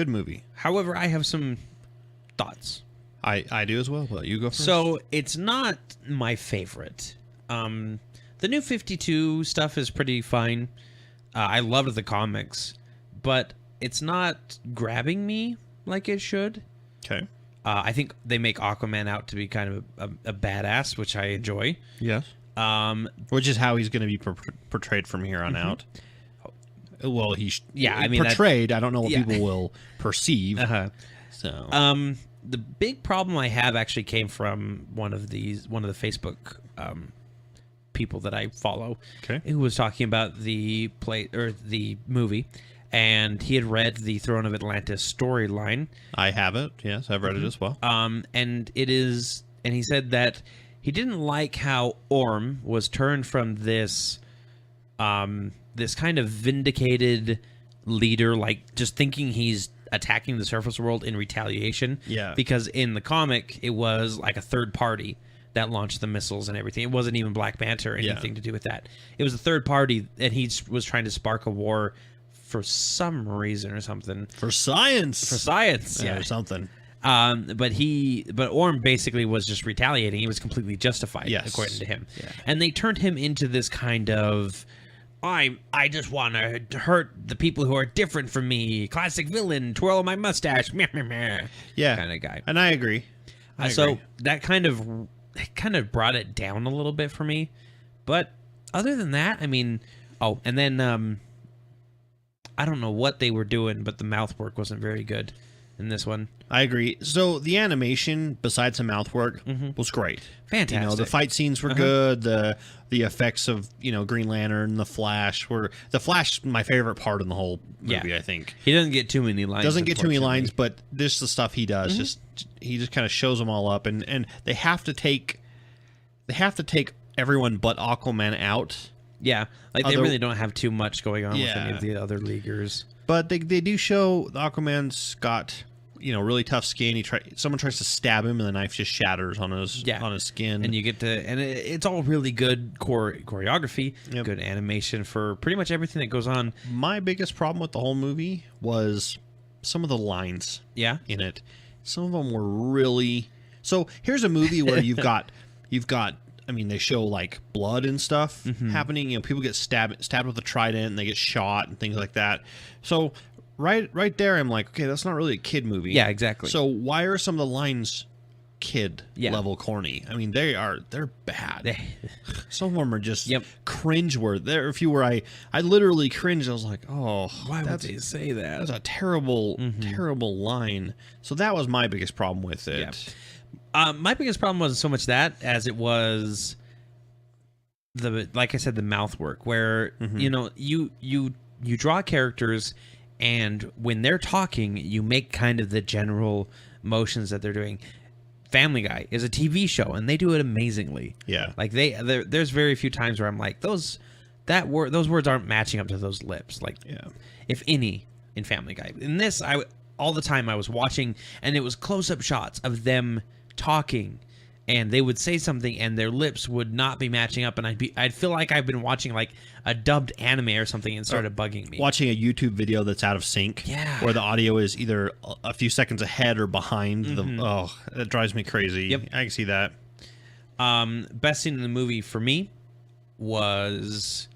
movie. However, I have some thoughts. I do as well. Well, you go first. So it's not my favorite. The New 52 stuff is pretty fine. I loved the comics, but it's not grabbing me like it should. Okay. I think they make Aquaman out to be kind of a badass, which I enjoy. Yes. Which is how he's going to be portrayed from here on out. Well, portrayed. I don't know what people will perceive. So, the big problem I have actually came from one of the Facebook people that I follow, who was talking about the movie, and he had read the Throne of Atlantis storyline. I have it. Yes, I've read it as well. And he said that he didn't like how Orm was turned from this kind of vindicated leader, like just thinking he's attacking the surface world in retaliation. Yeah. Because in the comic, it was like a third party that launched the missiles and everything. It wasn't even Black Panther or anything to do with that. It was a third party, and he was trying to spark a war for some reason or something. For science, yeah, or something. But Orm basically was just retaliating. He was completely justified, according to him. Yeah. And they turned him into this kind of, I just want to hurt the people who are different from me. Classic villain, twirl my mustache, meh, meh, meh, kind of guy. And I agree. So that kind of brought it down a little bit for me. But other than that, I mean, and then I don't know what they were doing, but the mouth work wasn't very good in this one. I agree. So the animation, besides the mouth work, was great. Fantastic. The fight scenes were good. The effects of Green Lantern, the Flash my favorite part in the whole movie. I think he doesn't get too many lines. Doesn't get too many lines, but this the stuff he does. He just kind of shows them all up, and they have to take everyone but Aquaman out. Yeah, like they really don't have too much going on with any of the other leaguers. But they do show Aquaman's got really tough skin. Someone tries to stab him, and the knife just shatters on his skin. And you get to, and it's all really good choreography, good animation for pretty much everything that goes on. My biggest problem with the whole movie was some of the lines. In it, some of them were really. So here's a movie where you've got. I mean, they show like blood and stuff happening. People get stabbed with a trident, and they get shot and things like that. So right there, I'm like, okay, that's not really a kid movie. Yeah, exactly. So why are some of the lines kid level corny. I mean, they're bad. Some of them are just cringe word. There are a few where I literally cringed. I was like, oh, why would they say that? That's a terrible, terrible line. So that was my biggest problem with it. Yeah. My biggest problem wasn't so much that as it was like I said, the mouth work where, you draw characters and when they're talking, you make kind of the general motions that they're doing. Family Guy is a TV show and they do it amazingly. Yeah. Like there's very few times where I'm like, those words aren't matching up to those lips. Like, if any, in Family Guy. In this, all the time I was watching and it was close-up shots of them talking and they would say something and their lips would not be matching up and I'd feel like I've been watching like a dubbed anime or something and started bugging me. Watching a YouTube video that's out of sync, where the audio is either a few seconds ahead or behind that drives me crazy. Yep. I can see that. Best scene in the movie for me was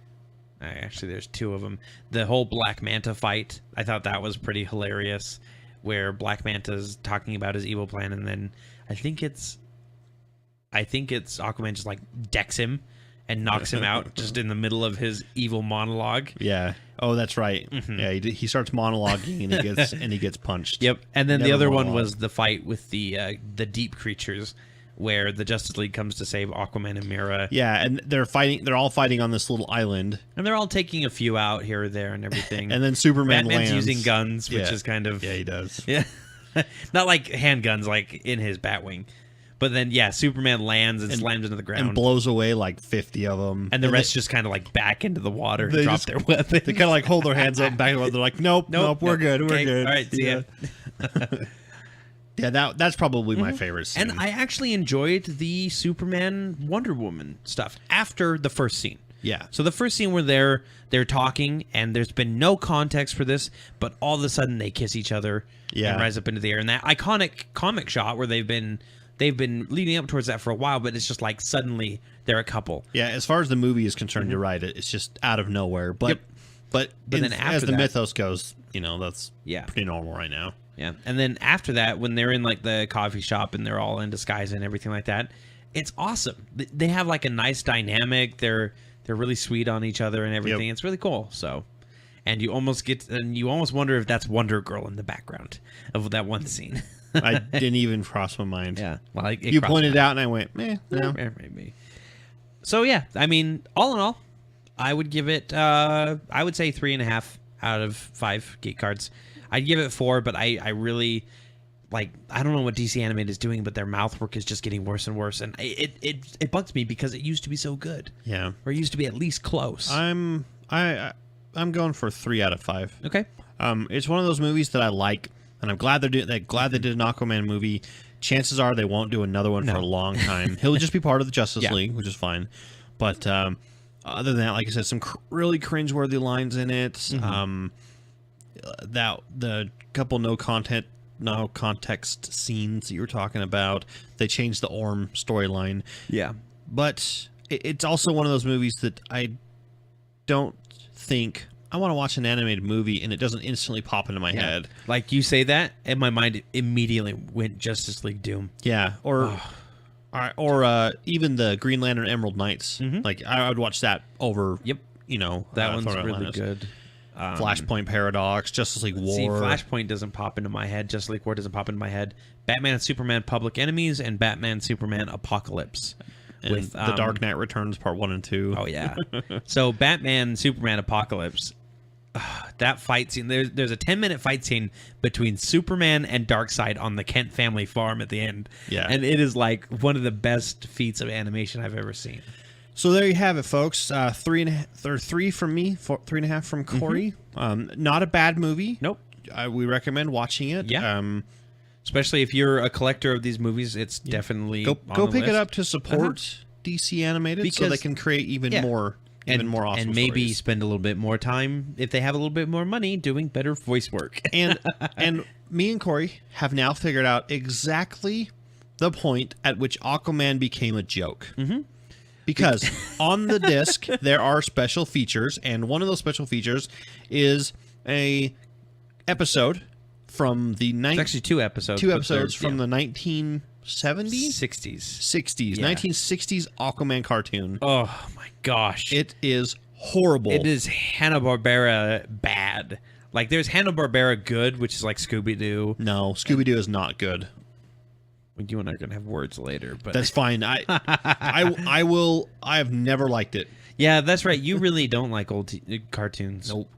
actually there's two of them. The whole Black Manta fight, I thought that was pretty hilarious, where Black Manta's talking about his evil plan and then I think it's Aquaman just like decks him and knocks him out just in the middle of his evil monologue. Yeah. Oh, that's right. Yeah, he starts monologuing and he gets punched. Yep. And then the other one was the fight with the deep creatures, where the Justice League comes to save Aquaman and Mera. Yeah, and they're all fighting on this little island, and they're all taking a few out here or there and everything. And then Superman Batman's lands using guns, which is kind of he does. Yeah, not like handguns like in his Batwing. But then, Superman lands and slams into the ground. And blows away like 50 of them. And the rest just kind of like back into the water and drop their weapons. They kind of like hold their hands up and back up. They're like, nope, we're good. We're good. All right, see ya. Yeah, that's probably my favorite scene. And I actually enjoyed the Superman Wonder Woman stuff after the first scene. Yeah. So the first scene where they're talking and there's been no context for this, but all of a sudden they kiss each other and rise up into the air. And that iconic comic shot where they've been leading up towards that for a while, but it's just like suddenly they're a couple. Yeah, as far as the movie is concerned, you're right. It's just out of nowhere. But then after as the mythos goes, that's pretty normal right now. Yeah, and then after that, when they're in like the coffee shop and they're all in disguise and everything like that, it's awesome. They have like a nice dynamic. They're really sweet on each other and everything. It's really cool. So, and you almost wonder if that's Wonder Girl in the background of that one scene. I didn't even cross my mind. Yeah, well, you pointed it out and I went, no. Maybe. So yeah, I mean, all in all, I would give it. I would say 3.5 out of 5 Geek cards. I'd give it 4, but I really like. I don't know what DC Animated is doing, but their mouth work is just getting worse and worse, and it bugs me because it used to be so good. Yeah, or it used to be at least close. I'm going for 3 out of 5. Okay. It's one of those movies that I like, and I'm glad they did an Aquaman movie. Chances are they won't do another one for a long time. He'll just be part of the Justice League, which is fine. But other than that, like I said, some really cringeworthy lines in it. That the couple no context scenes that you were talking about, they changed the Orm storyline. Yeah, but it's also one of those movies that I don't think I want to watch an animated movie and it doesn't instantly pop into my head. Like you say that, and my mind immediately went Justice League Doom. Yeah, or even the Green Lantern Emerald Knights. Like I would watch that over. Yep, that one's really good. Flashpoint Paradox, Justice League War. See, Flashpoint doesn't pop into my head. Justice League War doesn't pop into my head. Batman and Superman Public Enemies and Batman Superman Apocalypse. And with The Dark Knight Returns Part 1 and 2. Oh, yeah. So Batman Superman Apocalypse, that fight scene, there's a 10-minute fight scene between Superman and Darkseid on the Kent family farm at the end. Yeah. And it is like one of the best feats of animation I've ever seen. So there you have it, folks. 3 from me, 3.5 from Corey. Not a bad movie. Nope. We recommend watching it. Yeah. Especially if you're a collector of these movies, it's definitely go pick it up to support DC Animated, because, so they can create even more awesome and maybe stories. Spend a little bit more time, if they have a little bit more money, doing better voice work. and me and Corey have now figured out exactly the point at which Aquaman became a joke. Because on the disc, there are special features, and one of those special features is a episode from the... It's actually 2 episodes. 2 episodes from the 19 70s? 60s. 60s. Yeah. 1960s Aquaman cartoon. Oh, my gosh. It is horrible. It is Hanna-Barbera bad. Like, there's Hanna-Barbera good, which is like Scooby-Doo. No, Scooby-Doo is not good. You and I are going to have words later, but... That's fine. I will... I have never liked it. Yeah, that's right. You really don't like old cartoons. Nope.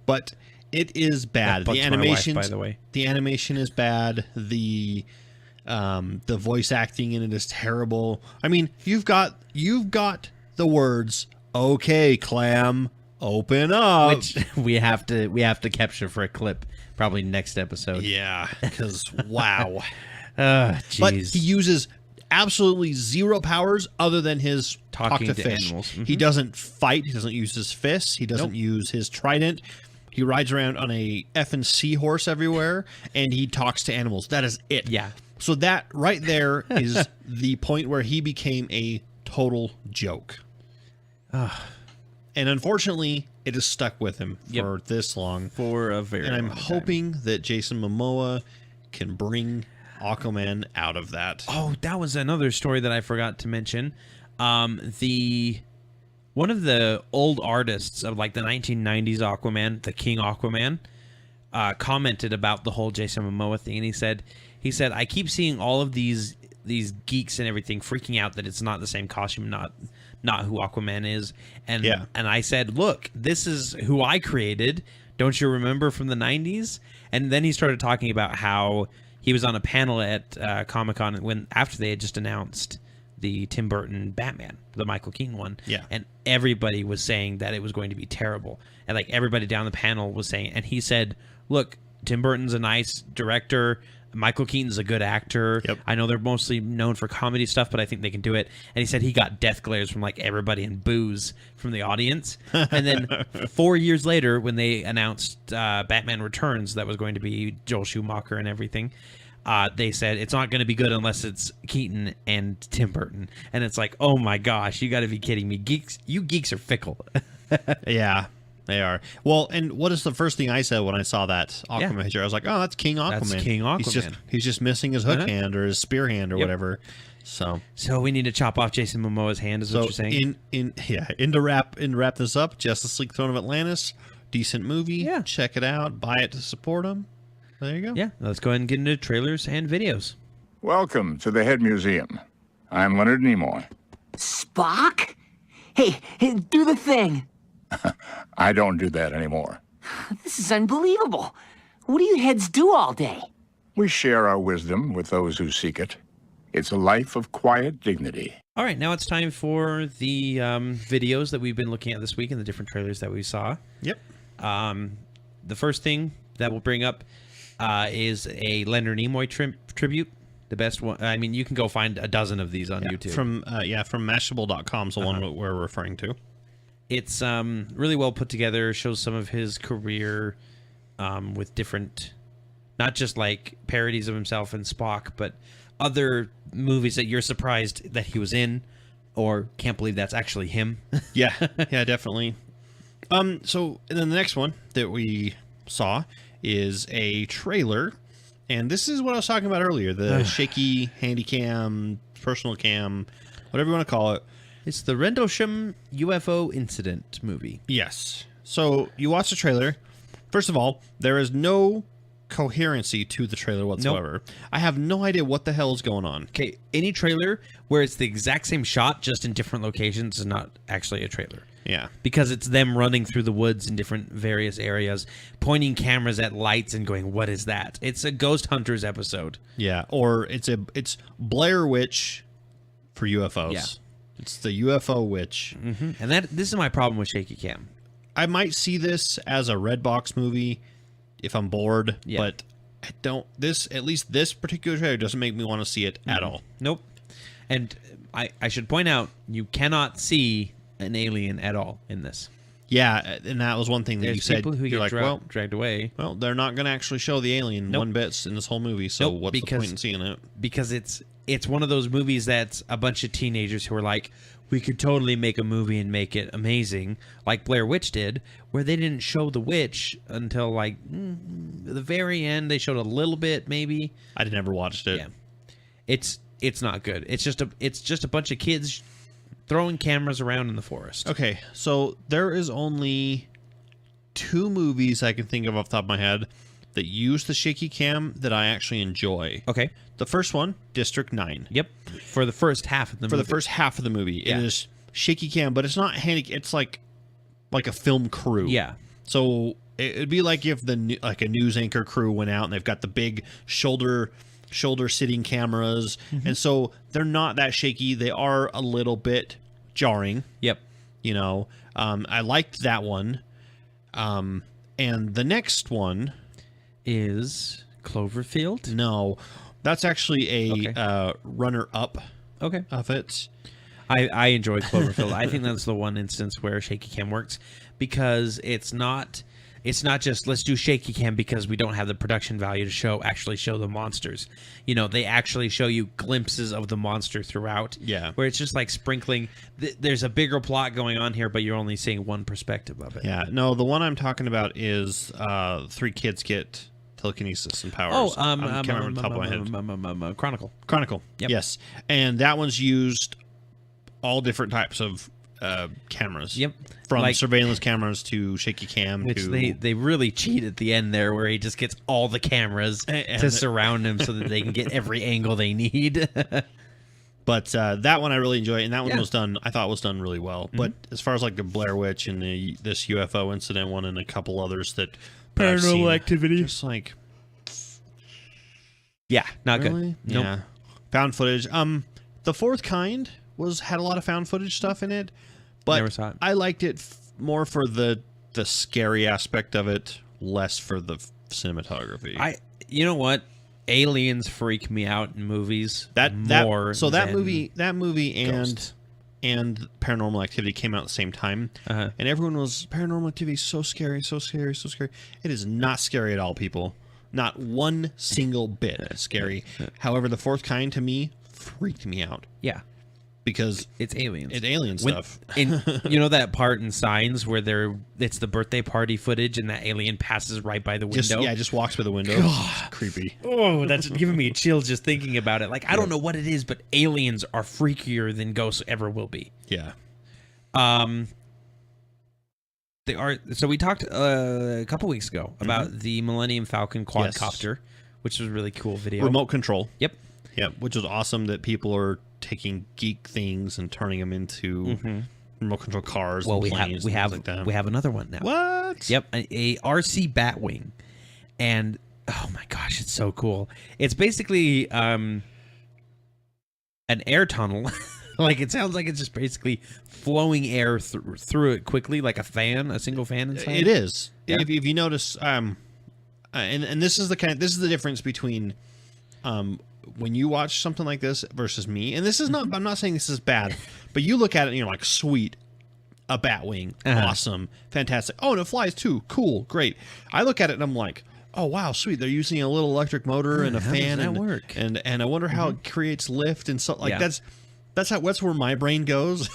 But it is bad. The animation, by the way. The animation is bad. The voice acting in it is terrible. I mean, you've got the words, "Okay, clam, open up," which we have to capture for a clip probably next episode. Yeah, because wow. But he uses absolutely zero powers other than his talking to fish. Animals. Mm-hmm. He doesn't fight. He doesn't use his fists. He doesn't use his trident. He rides around on a effing seahorse everywhere, and he talks to animals. That is it. Yeah. So that right there is the point where he became a total joke. And unfortunately, it has stuck with him for this long. For a very long And I'm time. hoping that Jason Momoa can bring Aquaman out of that. Oh, that was another story that I forgot to mention. One of the old artists of like the 1990s Aquaman, the King Aquaman, commented about the whole Jason Momoa thing, and he said, I keep seeing all of these geeks and everything freaking out that it's not the same costume, not who Aquaman is, and I said, look, this is who I created. Don't you remember from the 90s? And then he started talking about how he was on a panel at Comic-Con after they had just announced the Tim Burton Batman, the Michael Keaton one. Yeah. And everybody was saying that it was going to be terrible. And like everybody down the panel was saying, and he said, look, Tim Burton's a nice director. Michael Keaton's a good actor. Yep. I know they're mostly known for comedy stuff, but I think they can do it. And he said he got death glares from like everybody and boos from the audience. And then 4 years later, when they announced Batman Returns, that was going to be Joel Schumacher and everything, they said it's not going to be good unless it's Keaton and Tim Burton. And it's like, oh my gosh, you got to be kidding me. You geeks are fickle. Yeah, they are. Well, and what is the first thing I said when I saw that Aquaman picture? I was like, oh, that's King Aquaman. That's King Aquaman. He's just missing his hook hand or his spear hand or whatever. So we need to chop off Jason Momoa's hand, is what you're saying? To wrap this up, Justice League Throne of Atlantis, decent movie. Yeah. Check it out. Buy it to support them. There you go. Yeah, let's go ahead and get into trailers and videos. Welcome to the Head Museum. I'm Leonard Nimoy. Spock? Hey, do the thing. I don't do that anymore. This is unbelievable. What do you heads do all day? We share our wisdom with those who seek it. It's a life of quiet dignity. All right, now it's time for the videos that we've been looking at this week and the different trailers that we saw. Yep. The first thing that we'll bring up is a Leonard Nimoy tribute. The best one. I mean, you can go find a dozen of these on YouTube. From Mashable.com is the one we're referring to. It's really well put together. Shows some of his career with different, not just like parodies of himself and Spock, but other movies that you're surprised that he was in, or can't believe that's actually him. Yeah, definitely. So and then the next one that we saw is a trailer, and this is what I was talking about earlier, the shaky handy cam, personal cam, whatever you want to call it. It's the Rendlesham UFO incident movie. Yes. So you watch the trailer. First of all, there is no coherency to the trailer whatsoever. Nope. I have no idea what the hell is going on. Okay, any trailer where it's the exact same shot just in different locations is not actually a trailer. Yeah. Because it's them running through the woods in different various areas, pointing cameras at lights and going, what is that? It's a Ghost Hunters episode. Yeah, or it's Blair Witch for UFOs. Yeah. It's the UFO witch. Mm-hmm. And this is my problem with shaky cam. I might see this as a Redbox movie if I'm bored, but I don't. At least this particular trailer doesn't make me want to see it at all. Nope. And I should point out, you cannot see an alien at all in this. Yeah, and that was one thing that you said. People who you're get like, dragged away. Well, they're not going to actually show the alien one bit in this whole movie, so what's the point in seeing it? Because it's one of those movies that's a bunch of teenagers who are like, we could totally make a movie and make it amazing, like Blair Witch did, where they didn't show the witch until like the very end. They showed a little bit, maybe. I never watched it. Yeah. It's not good. It's just a bunch of kids throwing cameras around in the forest. Okay, so there is only 2 movies I can think of off the top of my head that use the shaky cam that I actually enjoy. Okay. The first one, District 9. Yep. For the first half of the movie. For the first half of the movie. Yeah. It is shaky cam, but it's not handy. It's like a film crew. Yeah. So it'd be like if a news anchor crew went out and they've got the big shoulder sitting cameras. And so they're not that shaky. They are a little bit jarring. Yep. You know, I liked that one. And the next one is Cloverfield. No, that's actually a runner-up of it. I enjoy Cloverfield. I think that's the one instance where shaky cam works because it's not just let's do shaky cam because we don't have the production value to actually show the monsters. You know, they actually show you glimpses of the monster throughout. Yeah. Where it's just like sprinkling. There's a bigger plot going on here, but you're only seeing one perspective of it. Yeah. No, the one I'm talking about is 3 kids get telekinesis and powers. Oh, I can't remember the top of my head. Chronicle. Yep. Yes. And that one's used all different types of cameras. Yep. From like, surveillance cameras to shaky cam. Which they really cheat at the end there where he just gets all the cameras to surround him so that they can get every angle they need. But that one I really enjoy, and that one I thought was done really well. But as far as like the Blair Witch and this UFO incident one and a couple others that Paranormal Activity. Just like... Yeah, not really? good. Nope. Yeah. Found footage. The Fourth Kind had a lot of found footage stuff in it, but Never saw it. I liked it more for the scary aspect of it, less for the cinematography. You know what? Aliens freak me out in movies. That movie Ghost. and Paranormal Activity came out at the same time, and everyone was Paranormal Activity is so scary, so scary, so scary. It is not scary at all, people. Not one single bit scary. However, The Fourth Kind to me freaked me out. Yeah. Because it's aliens. It's alien stuff. You know that part in Signs where it's the birthday party footage and that alien passes right by the window? Just walks by the window. God. Creepy. Oh, that's giving me chills just thinking about it. Like, I don't know what it is, but aliens are freakier than ghosts ever will be. Yeah. They are. So we talked a couple weeks ago about the Millennium Falcon quadcopter, which was a really cool video. Remote control. Yep. Yep, which is awesome that people are taking geek things and turning them into remote control cars. Well, and we planes we have another one now. What? Yep, a RC Batwing, and oh my gosh, it's so cool. It's basically an air tunnel. Like, it sounds like it's just basically flowing air through it quickly, like a single fan inside. It is. Yeah. If you notice, and this is the difference between when you watch something like this versus me. And this is not. I'm not saying this is bad, but you look at it and you're like, sweet, a Batwing, awesome, fantastic. Oh, and it flies too. Cool, great. I look at it and I'm like, oh wow, sweet. They're using a little electric motor and a fan, does that work? And I wonder how it creates lift and stuff like that's where my brain goes.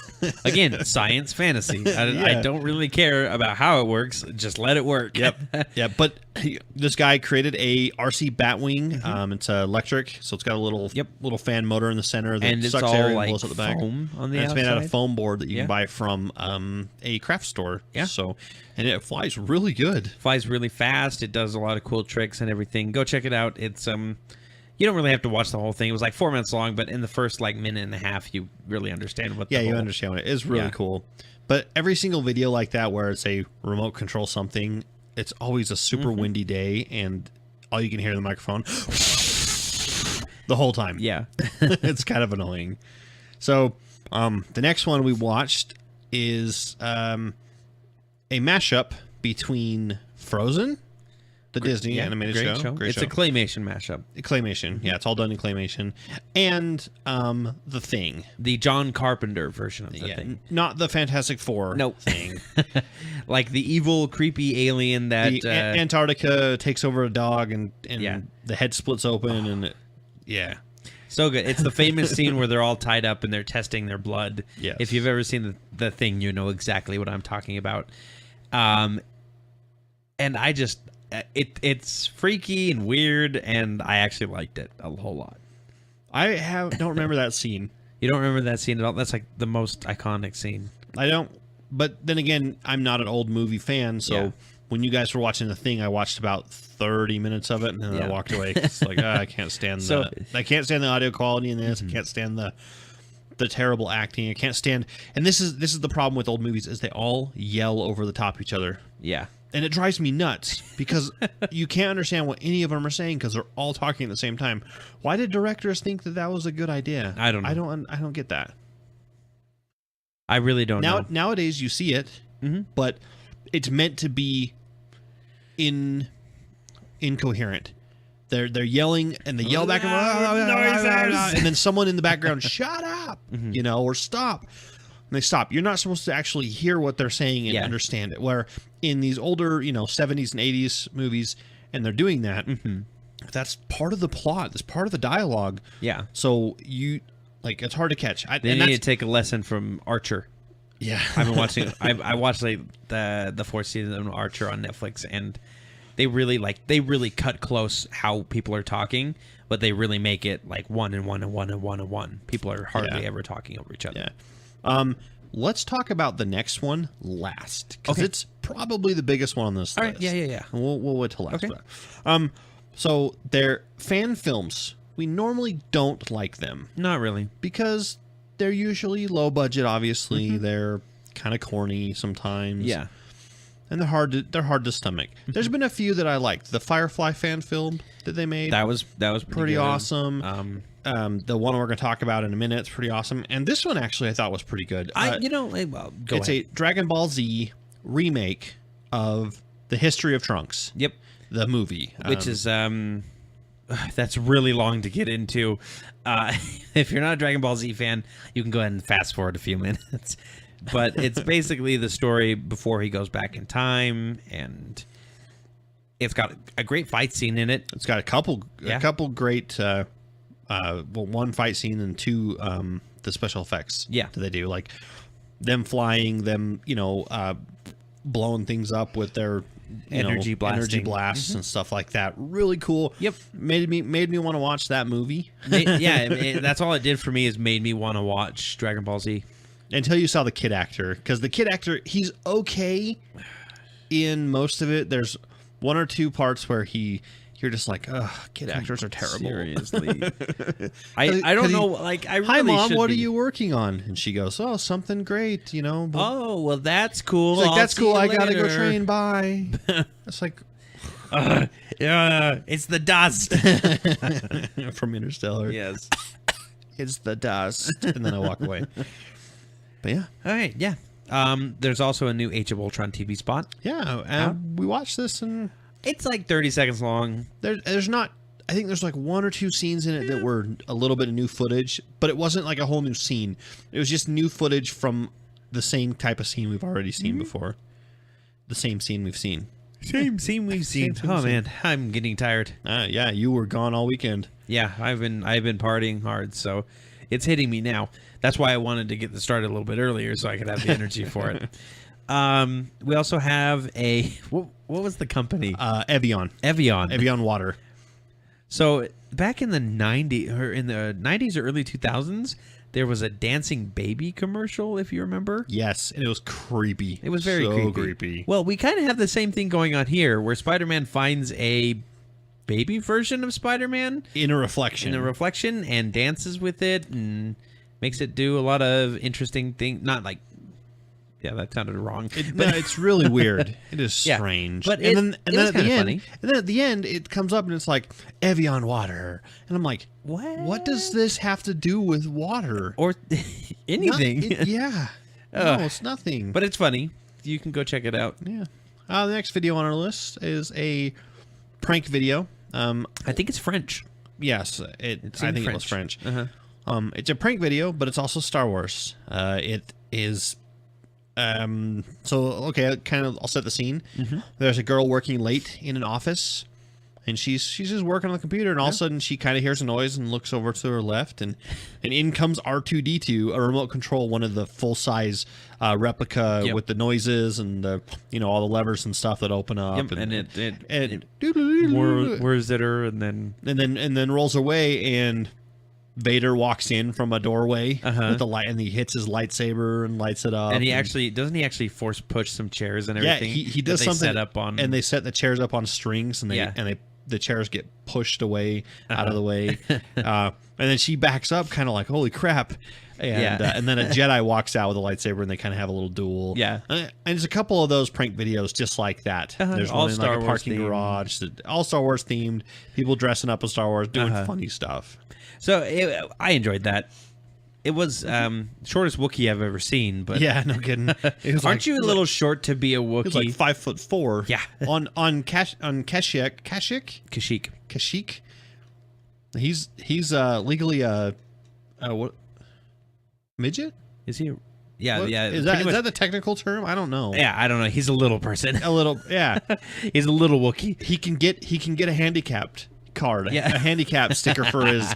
Again, science fantasy. I don't really care about how it works. Just let it work. Yep. Yeah, but this guy created a RC Batwing. It's electric, so it's got a little fan motor in the center that and sucks it's air all and like blows out the back. foam on the and it's made out of outside? foam board that you can buy from a craft store. Yeah. So, and it flies really good. Flies really fast. It does a lot of cool tricks and everything. Go check it out. It's you don't really have to watch the whole thing. It was like 4 minutes long, but in the first minute and a half, you really understand what. You understand what it is. Really cool. But every single video like that where it's a remote control something, it's always a super windy day, and all you can hear in the microphone the whole time. Yeah, it's kind of annoying. So the next one we watched is a mashup between Frozen, the Disney animated show. Great it's show. a claymation mashup. Claymation. Yeah, it's all done in claymation. And The Thing. The John Carpenter version of the thing. Not the Fantastic Four thing. Like the evil, creepy alien that... The Antarctica takes over a dog and the head splits open and... So good. It's the famous scene where they're all tied up and they're testing their blood. Yes. If you've ever seen the thing, you know exactly what I'm talking about. And I just... It's freaky and weird, and I actually liked it a whole lot. don't remember that scene. You don't remember that scene at all? That's like the most iconic scene. I don't. But then again, I'm not an old movie fan, so when you guys were watching The Thing, I watched about 30 minutes of it, and then I walked away. It's like, I can't stand I can't stand the audio quality in this. I can't stand the terrible acting. I can't stand. And this is the problem with old movies, is they all yell over the top of each other. Yeah. And it drives me nuts because you can't understand what any of them are saying because they're all talking at the same time. Why did directors think that was a good idea? I don't know. I don't get that. I really don't know. Nowadays you see it, but it's meant to be incoherent. They're yelling and they yell back and then someone in the background, shut up, or stop. And they stop. You're not supposed to actually hear what they're saying and understand it. Where in these older, 70s and 80s movies, and they're doing that, that's part of the plot. That's part of the dialogue. Yeah. So it's hard to catch. They need to take a lesson from Archer. Yeah. I've been watching. I watched the fourth season of Archer on Netflix, and they really cut close how people are talking, but they really make it like one and one and one and one and one. People are hardly ever talking over each other. Yeah. Let's talk about the next one last, because it's probably the biggest one on this list. All right. Yeah. We'll wait till last. Okay. So they're fan films. We normally don't like them. Not really. Because they're usually low budget, obviously. They're kind of corny sometimes. Yeah. And they're hard to stomach. There's been a few that I liked. The Firefly fan film that they made. That was pretty good. Awesome. The one we're going to talk about in a minute is pretty awesome. And this one actually I thought was pretty good. It's a Dragon Ball Z remake of The History of Trunks. Yep. The movie. Which is that's really long to get into. If you're not a Dragon Ball Z fan, you can go ahead and fast forward a few minutes. But it's basically the story before he goes back in time, and it's got a great fight scene in it. It's got a couple great one fight scene and two the special effects that they do, like them flying, them blowing things up with their energy blasts and stuff like that. Really cool. Yep. Made me want to watch that movie. That's all it did for me, is made me want to watch Dragon Ball Z. Until you saw the kid actor, because the kid actor, he's okay in most of it. There's one or two parts where you're just like, ugh, kid actors are terrible. Seriously. I don't know. Like, I really Hi, Mom, what be. are you working on? And she goes, oh, something great, Oh, well, that's cool. Like, that's cool. I got to go train. Bye. It's like, it's the dust. From Interstellar. Yes. It's the dust. And then I walk away. But yeah. All right. Yeah. There's also a new Age of Ultron TV spot. Yeah. And we watched this, and it's like 30 seconds long. There's not, I think there's like one or two scenes in it that were a little bit of new footage, but it wasn't like a whole new scene. It was just new footage from the same type of scene we've already seen before. The same scene we've seen. Same scene we've seen. Oh man, I'm getting tired. Yeah, you were gone all weekend. Yeah, I've been partying hard, so it's hitting me now. That's why I wanted to get this started a little bit earlier, so I could have the energy for it. We also have what was the company? Evian water. So back in the 90s or early 2000s, there was a dancing baby commercial, if you remember. Yes, and it was creepy. It was very creepy. Well, we kind of have the same thing going on here, where Spider-Man finds a baby version of Spider-Man in a reflection and dances with it and makes it do a lot of interesting things. Not like, yeah, that sounded wrong. It's really weird. It is strange. But then at the end, it comes up and it's like Evian water, and I'm like, what does this have to do with water or anything? No, it's nothing. But it's funny. You can go check it out. Yeah. The next video on our list is a prank video. I think it's French. Yes, I think it was French. Uh-huh. It's a prank video, but it's also Star Wars. It is. I'll set the scene. Mm-hmm. There's a girl working late in an office, and she's just working on the computer, and all of a sudden she kind of hears a noise and looks over to her left, and in comes R2-D2, a remote control, one of the full size replica with the noises and all the levers and stuff that open up, and it whirs at her, and then rolls away, and Vader walks in from a doorway with the light, and he hits his lightsaber and lights it up. And doesn't he actually force push some chairs and everything? Yeah, he does something set up on, and they set the chairs up on strings, and the chairs get pushed away out of the way, and then she backs up, kind of like holy crap, and then a Jedi walks out with a lightsaber, and they kind of have a little duel. Yeah, and there's a couple of those prank videos just like that. There's all one in like a parking garage, all Star Wars themed, people dressing up as Star Wars, doing funny stuff. So I enjoyed that. It was shortest Wookiee I've ever seen, but yeah, no kidding. Aren't you a little short to be a Wookiee? He's like 5'4". Yeah, on Kashyyyk. He's legally a what midget? Is he? Yeah, yeah. Is that the technical term? I don't know. Yeah, I don't know. He's a little person. A little, yeah. He's a little Wookiee. He can get a handicapped card, a handicap sticker for his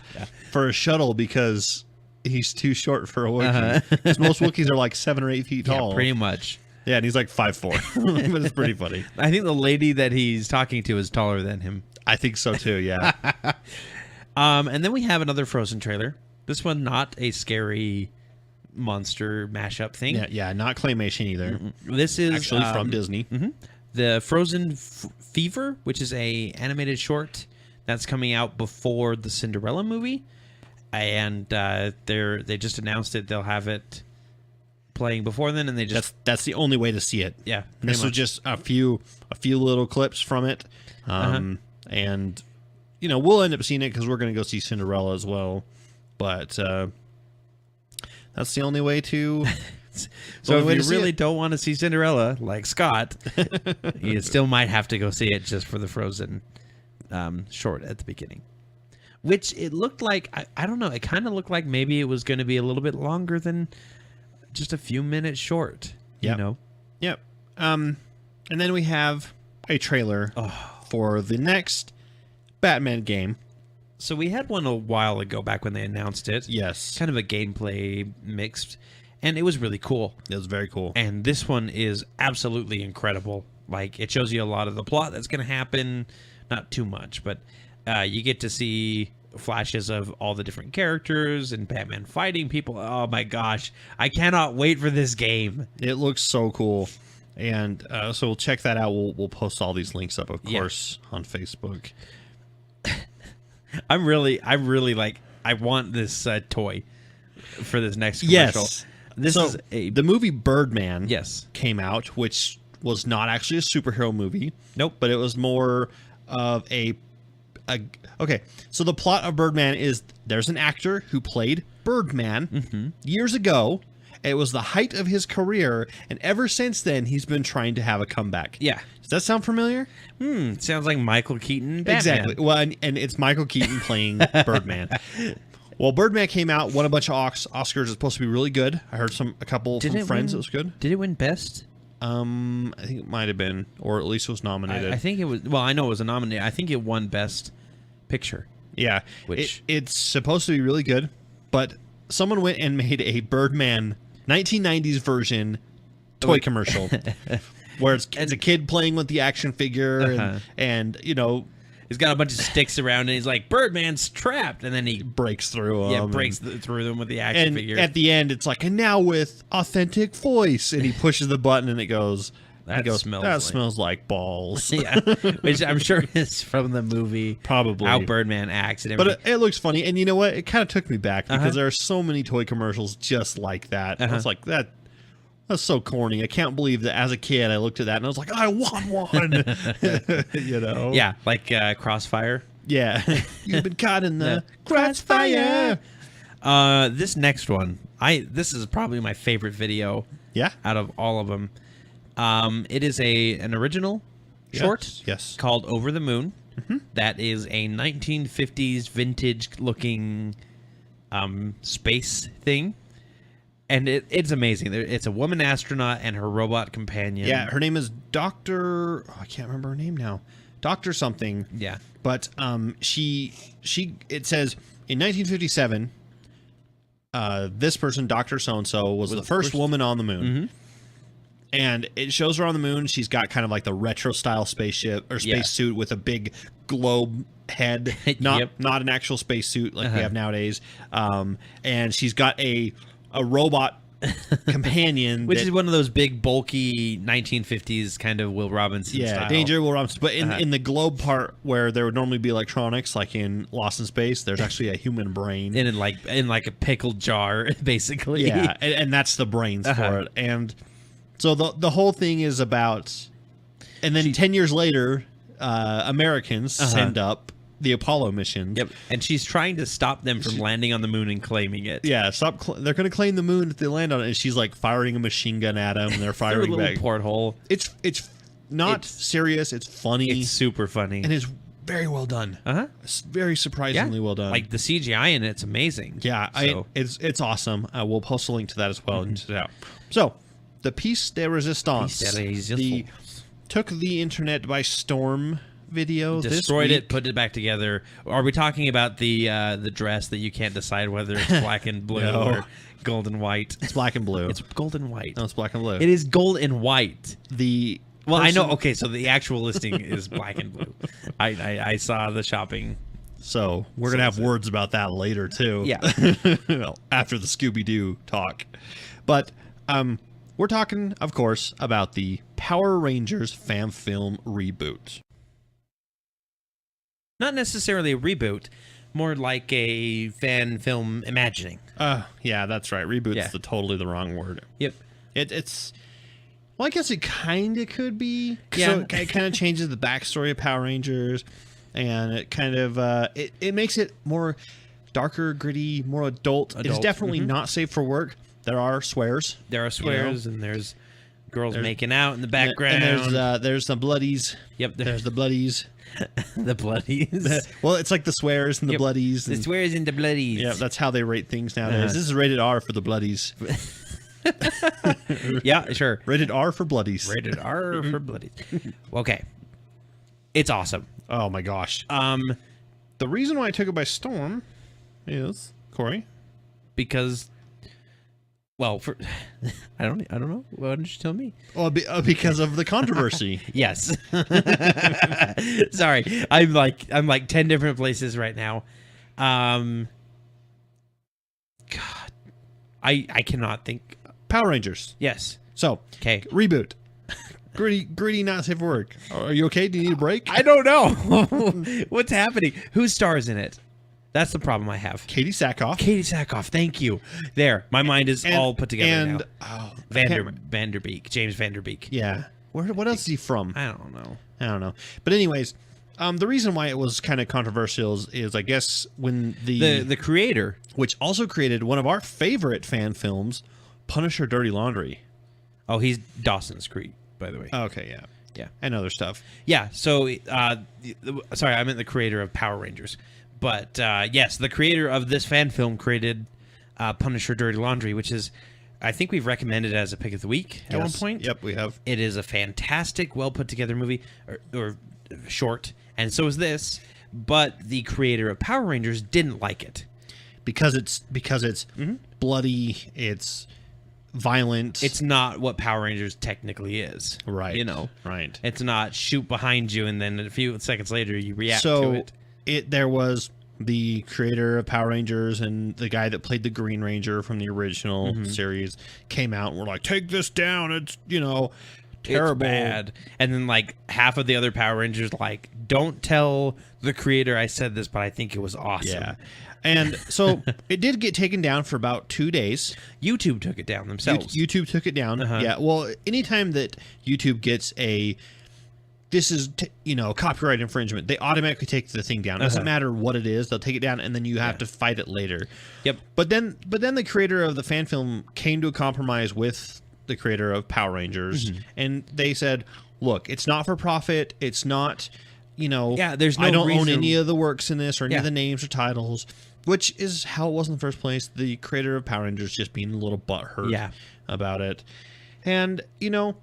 shuttle because he's too short for a Wookiee. Because most Wookiees are like 7 or 8 feet tall. Yeah, pretty much. Yeah, and he's like 5'4". But it's pretty funny. I think the lady that he's talking to is taller than him. I think so too. Yeah. And then we have another Frozen trailer. This one not a scary monster mashup thing. Yeah, not claymation either. This is actually from Disney. The Frozen Fever, which is a animated short that's coming out before the Cinderella movie, and they just announced it. They'll have it playing before then, and they just that's the only way to see it. Yeah, this was just a few little clips from it, and we'll end up seeing it because we're going to go see Cinderella as well, but that's the only way to. So if you really don't want to see Cinderella, like Scott, you still might have to go see it just for the Frozen short at the beginning. Which it looked like, I don't know, it kind of looked like maybe it was going to be a little bit longer than just a few minutes short. Yep. And then we have a trailer for the next Batman game. So we had one a while ago, back when they announced it. Yes. Kind of a gameplay mixed. And it was really cool. It was very cool. And this one is absolutely incredible. Like, it shows you a lot of the plot that's going to happen. Not too much, but you get to see flashes of all the different characters and Batman fighting people. Oh my gosh. I cannot wait for this game. It looks so cool. And so we'll check that out. We'll post all these links up, of course, on Facebook. I'm really like, I want this toy for this next commercial. Yes. This is the movie Birdman. Yes. Came out, which was not actually a superhero movie. Nope. But it was more of okay. So the plot of Birdman is there's an actor who played Birdman years ago. It was the height of his career, and ever since then, he's been trying to have a comeback. Yeah. Does that sound familiar? Sounds like Michael Keaton. Batman. Exactly. Well, and it's Michael Keaton playing Birdman. Well, Birdman came out, won a bunch of Oscars. It's supposed to be really good. I heard a couple from friends. It was good. Did it win Best? I think it might have been, or at least was nominated. I think it was. Well, I know it was a nominated. I think it won Best Picture. Yeah, it's supposed to be really good, but someone went and made a Birdman 1990s version toy commercial where it's a kid playing with the action figure and he's got a bunch of sticks around and he's like, Birdman's trapped, and then he breaks through them. Yeah, breaks through them with the action figure. At the end, it's like, and now with authentic voice, and he pushes the button and it goes. That smells like balls. Yeah, which I'm sure is from the movie. Probably how Birdman acts and everything. But it looks funny, and you know what? It kind of took me back because there are so many toy commercials just like that. I was like, that's so corny. I can't believe that as a kid I looked at that and I was like, I want one. Yeah, like Crossfire. Yeah, you've been caught in the crossfire. This next one, this is probably my favorite video. Yeah, out of all of them. It is an original short called Over the Moon. That is a 1950s vintage looking space thing. And it's amazing. It's a woman astronaut and her robot companion. Yeah, her name is Dr. I can't remember her name now. Dr. something. Yeah. But it says in 1957 this person, Dr. So-and-so, was the first woman on the moon. And it shows her on the moon. She's got kind of like the retro style spaceship or space suit with a big globe head, not an actual spacesuit like we have nowadays. And she's got a robot companion, which is one of those big, bulky 1950s kind of Will Robinson style. Danger Will Robinson. But in the globe part where there would normally be electronics, like in Lost in Space, there's actually a human brain in like a pickle jar, basically. Yeah, and that's the brains for it. And so the whole thing is about, and then 10 years later, Americans send up the Apollo mission. Yep, and she's trying to stop them from landing on the moon and claiming it. Yeah, they're going to claim the moon if they land on it, and she's like firing a machine gun at them, and they're firing back. Little porthole. It's not serious. It's funny. It's super funny, and it's very well done. It's very surprisingly well done. Like the CGI in it's amazing. Yeah, so. It's awesome. We'll post a link to that as well. So, the piece de resistance, took the internet by storm. Video destroyed it, put it back together. Are we talking about the dress that you can't decide whether it's black and blue or gold and white? It's black and blue. It's gold and white. No, it's black and blue. It is gold and white. I know. Okay, so the actual listing is black and blue. I saw the shopping. So we're gonna have words about that later too. Yeah, after the Scooby-Doo talk. But we're talking, of course, about the Power Rangers fan film reboot. Not necessarily a reboot, more like a fan film imagining. Yeah, that's right. Reboot's totally the wrong word. Yep. It's well, I guess it kind of could be. Yeah. So it kind of changes the backstory of Power Rangers, and it kind of it makes it more darker, gritty, more adult. It's definitely not safe for work. There are swears. And there's girls making out in the background. And there's the bloodies. Yep. There's the bloodies. The bloodies. Well, it's like the swears and the bloodies. The swears and the bloodies. Yeah, that's how they rate things nowadays. This is rated R for the bloodies. Yeah, sure. Rated R for bloodies. Rated R for bloodies. Okay. It's awesome. Oh my gosh. The reason why I took it by storm is, Corey, because well, I don't know. Why didn't you tell me? Well, because of the controversy. Yes. Sorry, I'm like 10 different places right now. God, I cannot think. Power Rangers. Yes. So, okay, reboot. Gritty, not safe for work. Are you okay? Do you need a break? I don't know. What's happening? Who stars in it? That's the problem I have. Katie Sackhoff. Thank you. There, my mind is all put together now. Oh, Vanderbeek. James Vanderbeek. Yeah. What else is he from? I don't know. But anyways, the reason why it was kind of controversial is I guess when the creator, which also created one of our favorite fan films, Punisher: Dirty Laundry. Oh, he's Dawson's Creek, by the way. Okay, yeah, and other stuff. Yeah. So, sorry, I meant the creator of Power Rangers. But yes, the creator of this fan film created Punisher: Dirty Laundry, which is, I think we've recommended it as a pick of the week at one point. Yep, we have. It is a fantastic, well put together movie, or short, and so is this. But the creator of Power Rangers didn't like it because it's bloody. It's violent. It's not what Power Rangers technically is, right? Right. It's not shoot behind you and then a few seconds later you react to it. There was the creator of Power Rangers and the guy that played the Green Ranger from the original series came out and were like, take this down. It's, terrible. It's bad. And then like half of the other Power Rangers like, don't tell the creator I said this, but I think it was awesome. Yeah. And so it did get taken down for about 2 days. YouTube took it down themselves. YouTube took it down. Yeah. Well, anytime that YouTube gets this is, copyright infringement, they automatically take the thing down. It doesn't matter what it is. They'll take it down, and then you have to fight it later. Yep. But then the creator of the fan film came to a compromise with the creator of Power Rangers, and they said, look, it's not for profit. It's not, there's no I don't reason. own any of the works in this or any of the names or titles, which is how it was in the first place. The creator of Power Rangers just being a little butthurt about it. And, and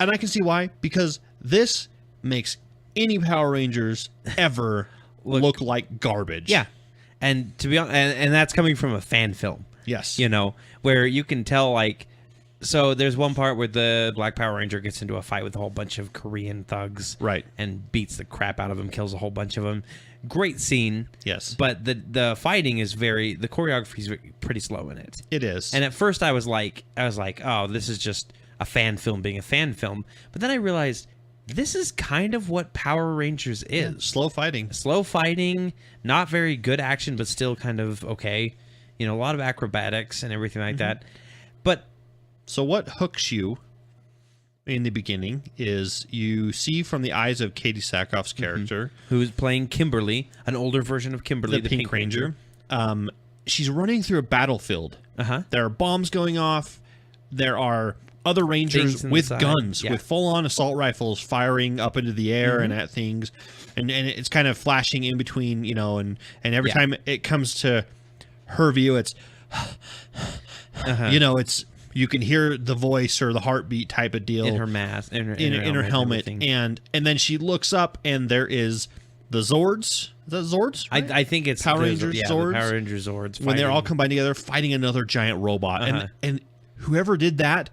I can see why, because this makes any Power Rangers ever look like garbage. Yeah. And to be honest, and that's coming from a fan film. Yes. Where you can tell, like, So there's one part where the Black Power Ranger gets into a fight with a whole bunch of Korean thugs. Right. And beats the crap out of them, kills a whole bunch of them. Great scene. Yes. But the fighting is the choreography is pretty slow in it. It is. And at first I was like, oh, this is just a fan film being a fan film. But then I realized this is kind of what Power Rangers is. Yeah, slow fighting. Slow fighting, not very good action, but still kind of okay. You know, a lot of acrobatics and everything like that. But so what hooks you in the beginning is you see from the eyes of Katie Sackhoff's character, who's playing Kimberly, an older version of Kimberly, the Pink Ranger. She's running through a battlefield. There are bombs going off. There are other Rangers with guns, with full-on assault rifles firing up into the air and at things. And it's kind of flashing in between, you know, and every time it comes to her view, it's, you know, it's, you can hear the voice or the heartbeat type of deal in her mask, in her helmet, and then she looks up and there is the Zords. Is that Zords? Right? I think it's Power Rangers. Zords. The Power Rangers Zords when they're all combined together, fighting another giant robot, and whoever did that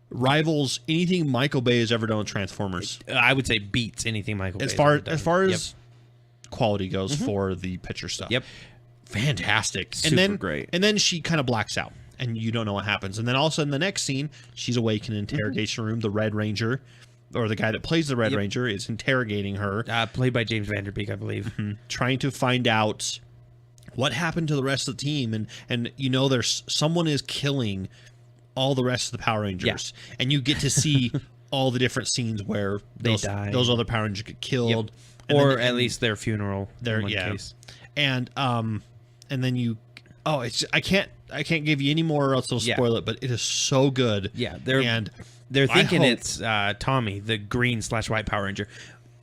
rivals anything Michael Bay has ever done with Transformers. I would say beats anything Michael Bay as far as quality goes for the picture stuff. Fantastic. Super great. And then she kind of blacks out. And you don't know what happens. And then all of a sudden, the next scene, she's awake in an interrogation room. The Red Ranger, or the guy that plays the Red Ranger, is interrogating her. Played by James Van Der Beek, I believe. Trying to find out what happened to the rest of the team. And you know, there's someone is killing all the rest of the Power Rangers. And you get to see all the different scenes where they die. Those other Power Rangers get killed. Or at least their funeral. Case. And then you... Oh, I can't give you any more, or else it'll spoil it. But it is so good. Yeah, they're thinking it's Tommy, the green/white Power Ranger.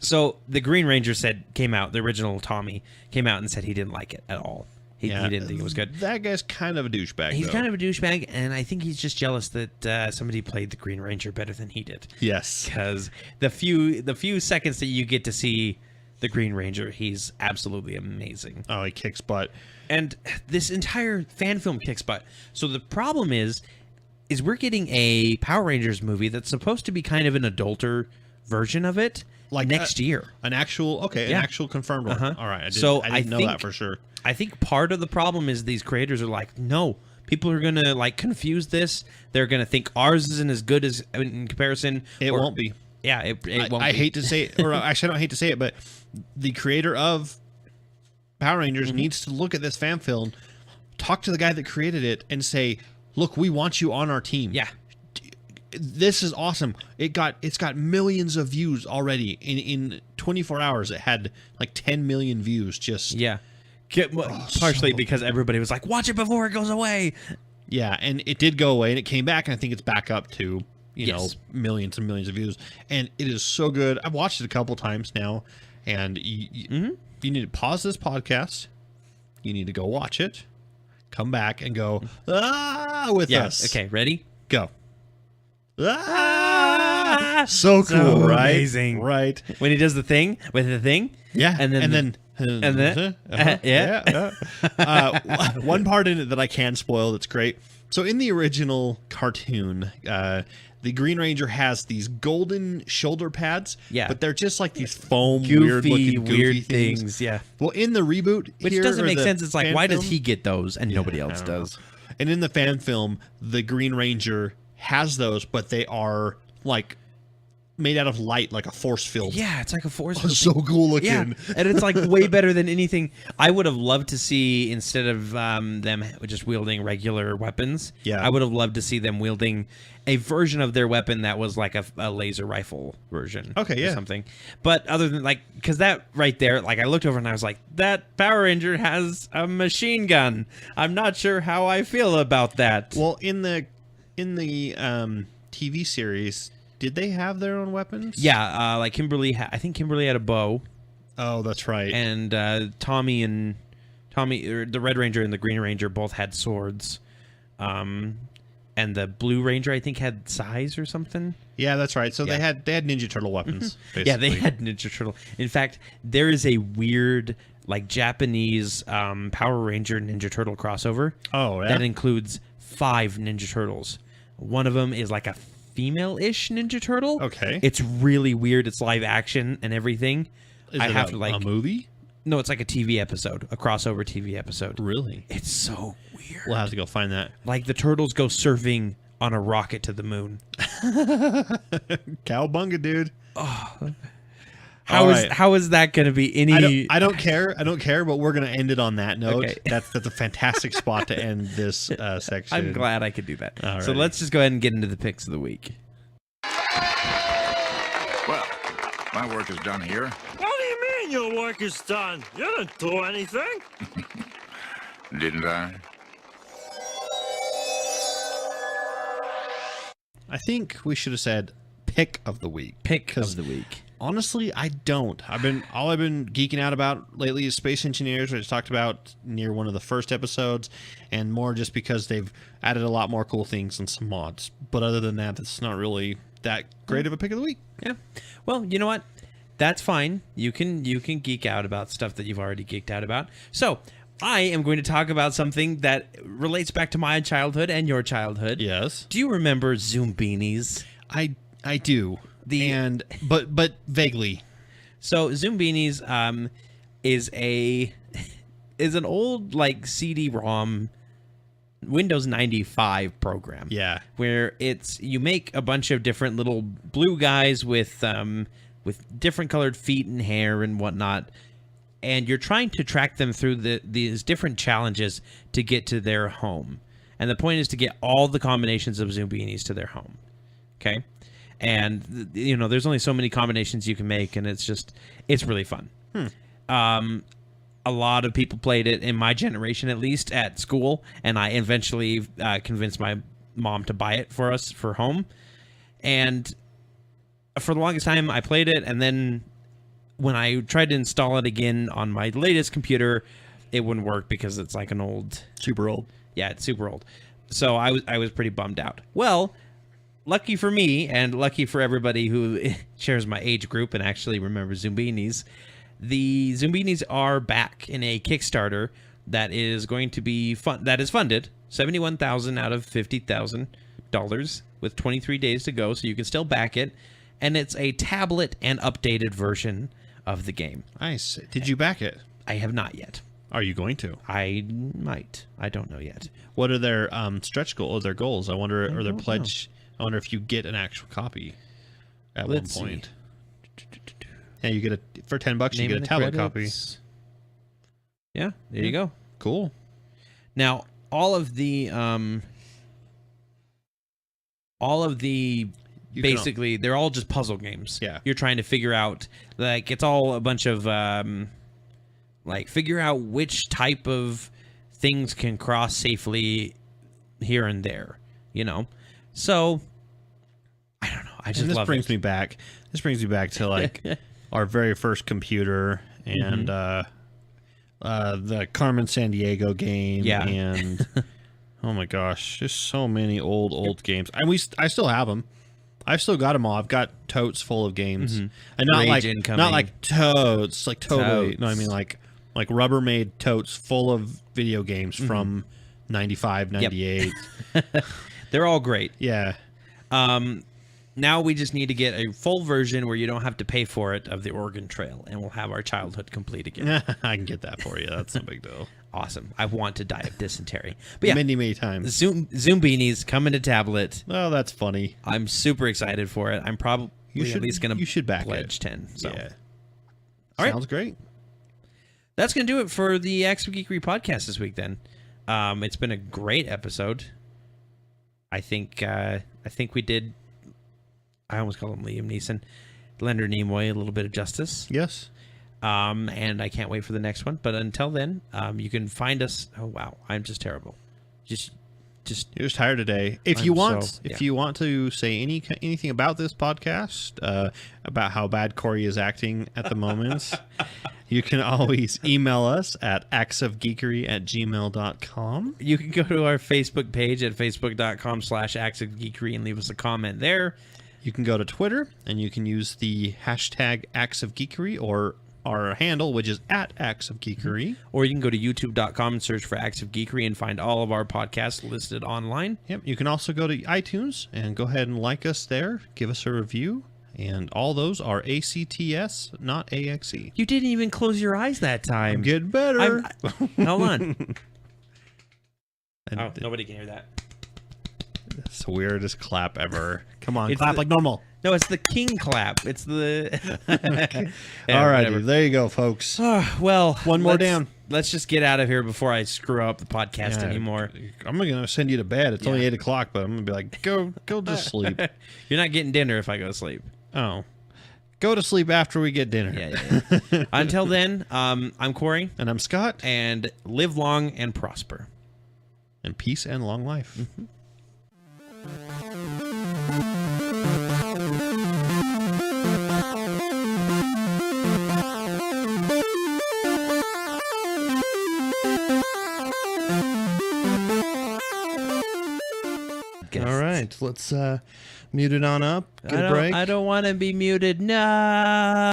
So the Green Ranger came out. The original Tommy came out and said he didn't like it at all. He didn't think it was good. That guy's kind of a douchebag. He's kind of a douchebag, and I think he's just jealous that somebody played the Green Ranger better than he did. Yes, because the few seconds that you get to see the Green Ranger, he's absolutely amazing. Oh, he kicks butt. And this entire fan film kicks butt. So the problem is we're getting a Power Rangers movie that's supposed to be kind of an adulter version of it, like next year. An actual confirmed one. All right, I didn't know that for sure. I think part of the problem is these creators are like, no, people are gonna like confuse this. They're gonna think ours isn't as good as in comparison. It won't be. Yeah, it won't. I hate to say it, or actually, I don't hate to say it, but the creator of Power Rangers needs to look at this fan film, talk to the guy that created it, and say, "Look, we want you on our team." Yeah, this is awesome. It's got millions of views already. In 24 hours, it had like 10 million views. Partially because everybody was like, "Watch it before it goes away." Yeah, and it did go away, and it came back, and I think it's back up to know millions and millions of views, and it is so good. I've watched it a couple times now, and you need to pause this podcast. You need to go watch it, come back, and go with us. Okay, ready? Go. So cool, right? Amazing, right? When he does the thing with the thing, and then one part in it that I can spoil that's great. So in the original cartoon, the Green Ranger has these golden shoulder pads, but they're just like these foam, weird things. Yeah. Well, in the reboot, which doesn't make sense. It's like, why does he get those and nobody else does? And in the fan film, the Green Ranger has those, but they are like made out of light, like a force field. Yeah, it's like a force field. So cool looking. Yeah, and it's like way better than anything. I would have loved to see, instead of them just wielding regular weapons, I would have loved to see them wielding a version of their weapon that was like a laser rifle version. Okay, or something. But other than because that right there, I looked over and I was like, that Power Ranger has a machine gun. I'm not sure how I feel about that. Well, in the TV series, did they have their own weapons? Yeah, like Kimberly. I think Kimberly had a bow. Oh, that's right. And Tommy, or the Red Ranger and the Green Ranger both had swords. And the Blue Ranger, I think, had sais or something. Yeah, that's right. So they had Ninja Turtle weapons. Basically. Yeah, they had Ninja Turtle. In fact, there is a weird Japanese Power Ranger Ninja Turtle crossover. Oh, yeah. That includes 5 Ninja Turtles. One of them is like a female-ish Ninja Turtle. Okay. It's really weird. It's live action and everything. Is it a movie? No, it's like a TV episode, a crossover TV episode. Really? It's so weird. We'll have to go find that. Like the turtles go surfing on a rocket to the moon. Cowabunga, dude. How is that going to be any? I don't care. I don't care. But we're going to end it on that note. Okay. That's a fantastic spot to end this section. I'm glad I could do that. Alrighty. So let's just go ahead and get into the picks of the week. Well, my work is done here. What do you mean your work is done? You didn't do anything. Didn't I? I think we should have said pick of the week. Pick of the week. Honestly, I don't. I've been geeking out about lately is Space Engineers, which I talked about near one of the first episodes, and more just because they've added a lot more cool things and some mods. But other than that, it's not really that great of a pick of the week. Yeah. Well, you know what? That's fine. You can geek out about stuff that you've already geeked out about. So I am going to talk about something that relates back to my childhood and your childhood. Yes. Do you remember Zoom Beanies? I do. But vaguely. So Zoom Beanies is an old like CD-ROM Windows 95 program. Yeah. Where you make a bunch of different little blue guys with different colored feet and hair and whatnot, and you're trying to track them through these different challenges to get to their home. And the point is to get all the combinations of Zoom Beanies to their home. Okay? And, you know, there's only so many combinations you can make, and it's really fun. A lot of people played it, in my generation at least, at school, and I eventually convinced my mom to buy it for us for home. And for the longest time, I played it, and then when I tried to install it again on my latest computer, it wouldn't work because it's like an old... Super old. Yeah, it's super old. So I was pretty bummed out. Well, lucky for me, and lucky for everybody who shares my age group and actually remembers Zoom Beanies, the Zoom Beanies are back in a Kickstarter that is going to be that is funded $71,000 out of $50,000 with 23 days to go, so you can still back it. And it's a tablet and updated version of the game. Nice. Did you back it? I have not yet. Are you going to? I might. I don't know yet. What are their stretch goals? Their goals? I wonder. Or their pledge? I wonder if you get an actual copy at one point. Yeah, you get for $10. You get a tablet copy. Yeah, there you go. Cool. Now, all of the basically they're all just puzzle games. Yeah, you're trying to figure out, like, it's all a bunch of figure out which type of things can cross safely here and there, you know. So I don't know. I just love it. This brings me back to like our very first computer and the Carmen Sandiego game. Yeah. And oh my gosh, just so many old games. And I still have them. I've still got them all. I've got totes full of games, and not like totes, like totally. Totes. No, I mean like Rubbermaid totes full of video games from 95, 98. Yep. They're all great. Yeah. Now we just need to get a full version where you don't have to pay for it of the Oregon Trail, and we'll have our childhood complete again. I can get that for you. That's no big deal. Awesome. I want to die of dysentery. But yeah, many times. Zoom Beanies coming to tablet. Oh, that's funny. I'm super excited for it. I'm probably at least going to pledge 10. So. Yeah. All right. Sounds great. That's going to do it for the Acts of Geekery podcast this week then. It's been a great episode. I think we did, I almost call him Liam Neeson, Leonard Nimoy, a little bit of justice. Yes. And I can't wait for the next one. But until then, you can find us. Oh wow, I'm just terrible. You're just tired today. If you want to say anything about this podcast, about how bad Corey is acting at the moment, you can always email us at actsofgeekery@gmail.com. You can go to our Facebook page at facebook.com/actsofgeekery and leave us a comment there. You can go to Twitter and you can use the hashtag actsofgeekery or our handle, which is at Acts of Geekery. Or you can go to youtube.com and search for Acts of Geekery and find all of our podcasts listed online. Yep. You can also go to iTunes and go ahead and like us there. Give us a review. And all those are ACTS, not AXE. You didn't even close your eyes that time. I'm getting better. Hold on. Nobody can hear that. It's the weirdest clap ever. Come on, clap like normal. No, it's the king clap. It's the... All right, there you go, folks. Well, one more down. Let's just get out of here before I screw up the podcast anymore. I'm going to send you to bed. It's only 8 o'clock, but I'm going to be like, go to sleep. You're not getting dinner if I go to sleep. Oh. Go to sleep after we get dinner. Yeah. Until then, I'm Corey. And I'm Scott. And live long and prosper. And peace and long life. Mm-hmm. All right, let's mute it on up. Get a break. I don't want to be muted. No.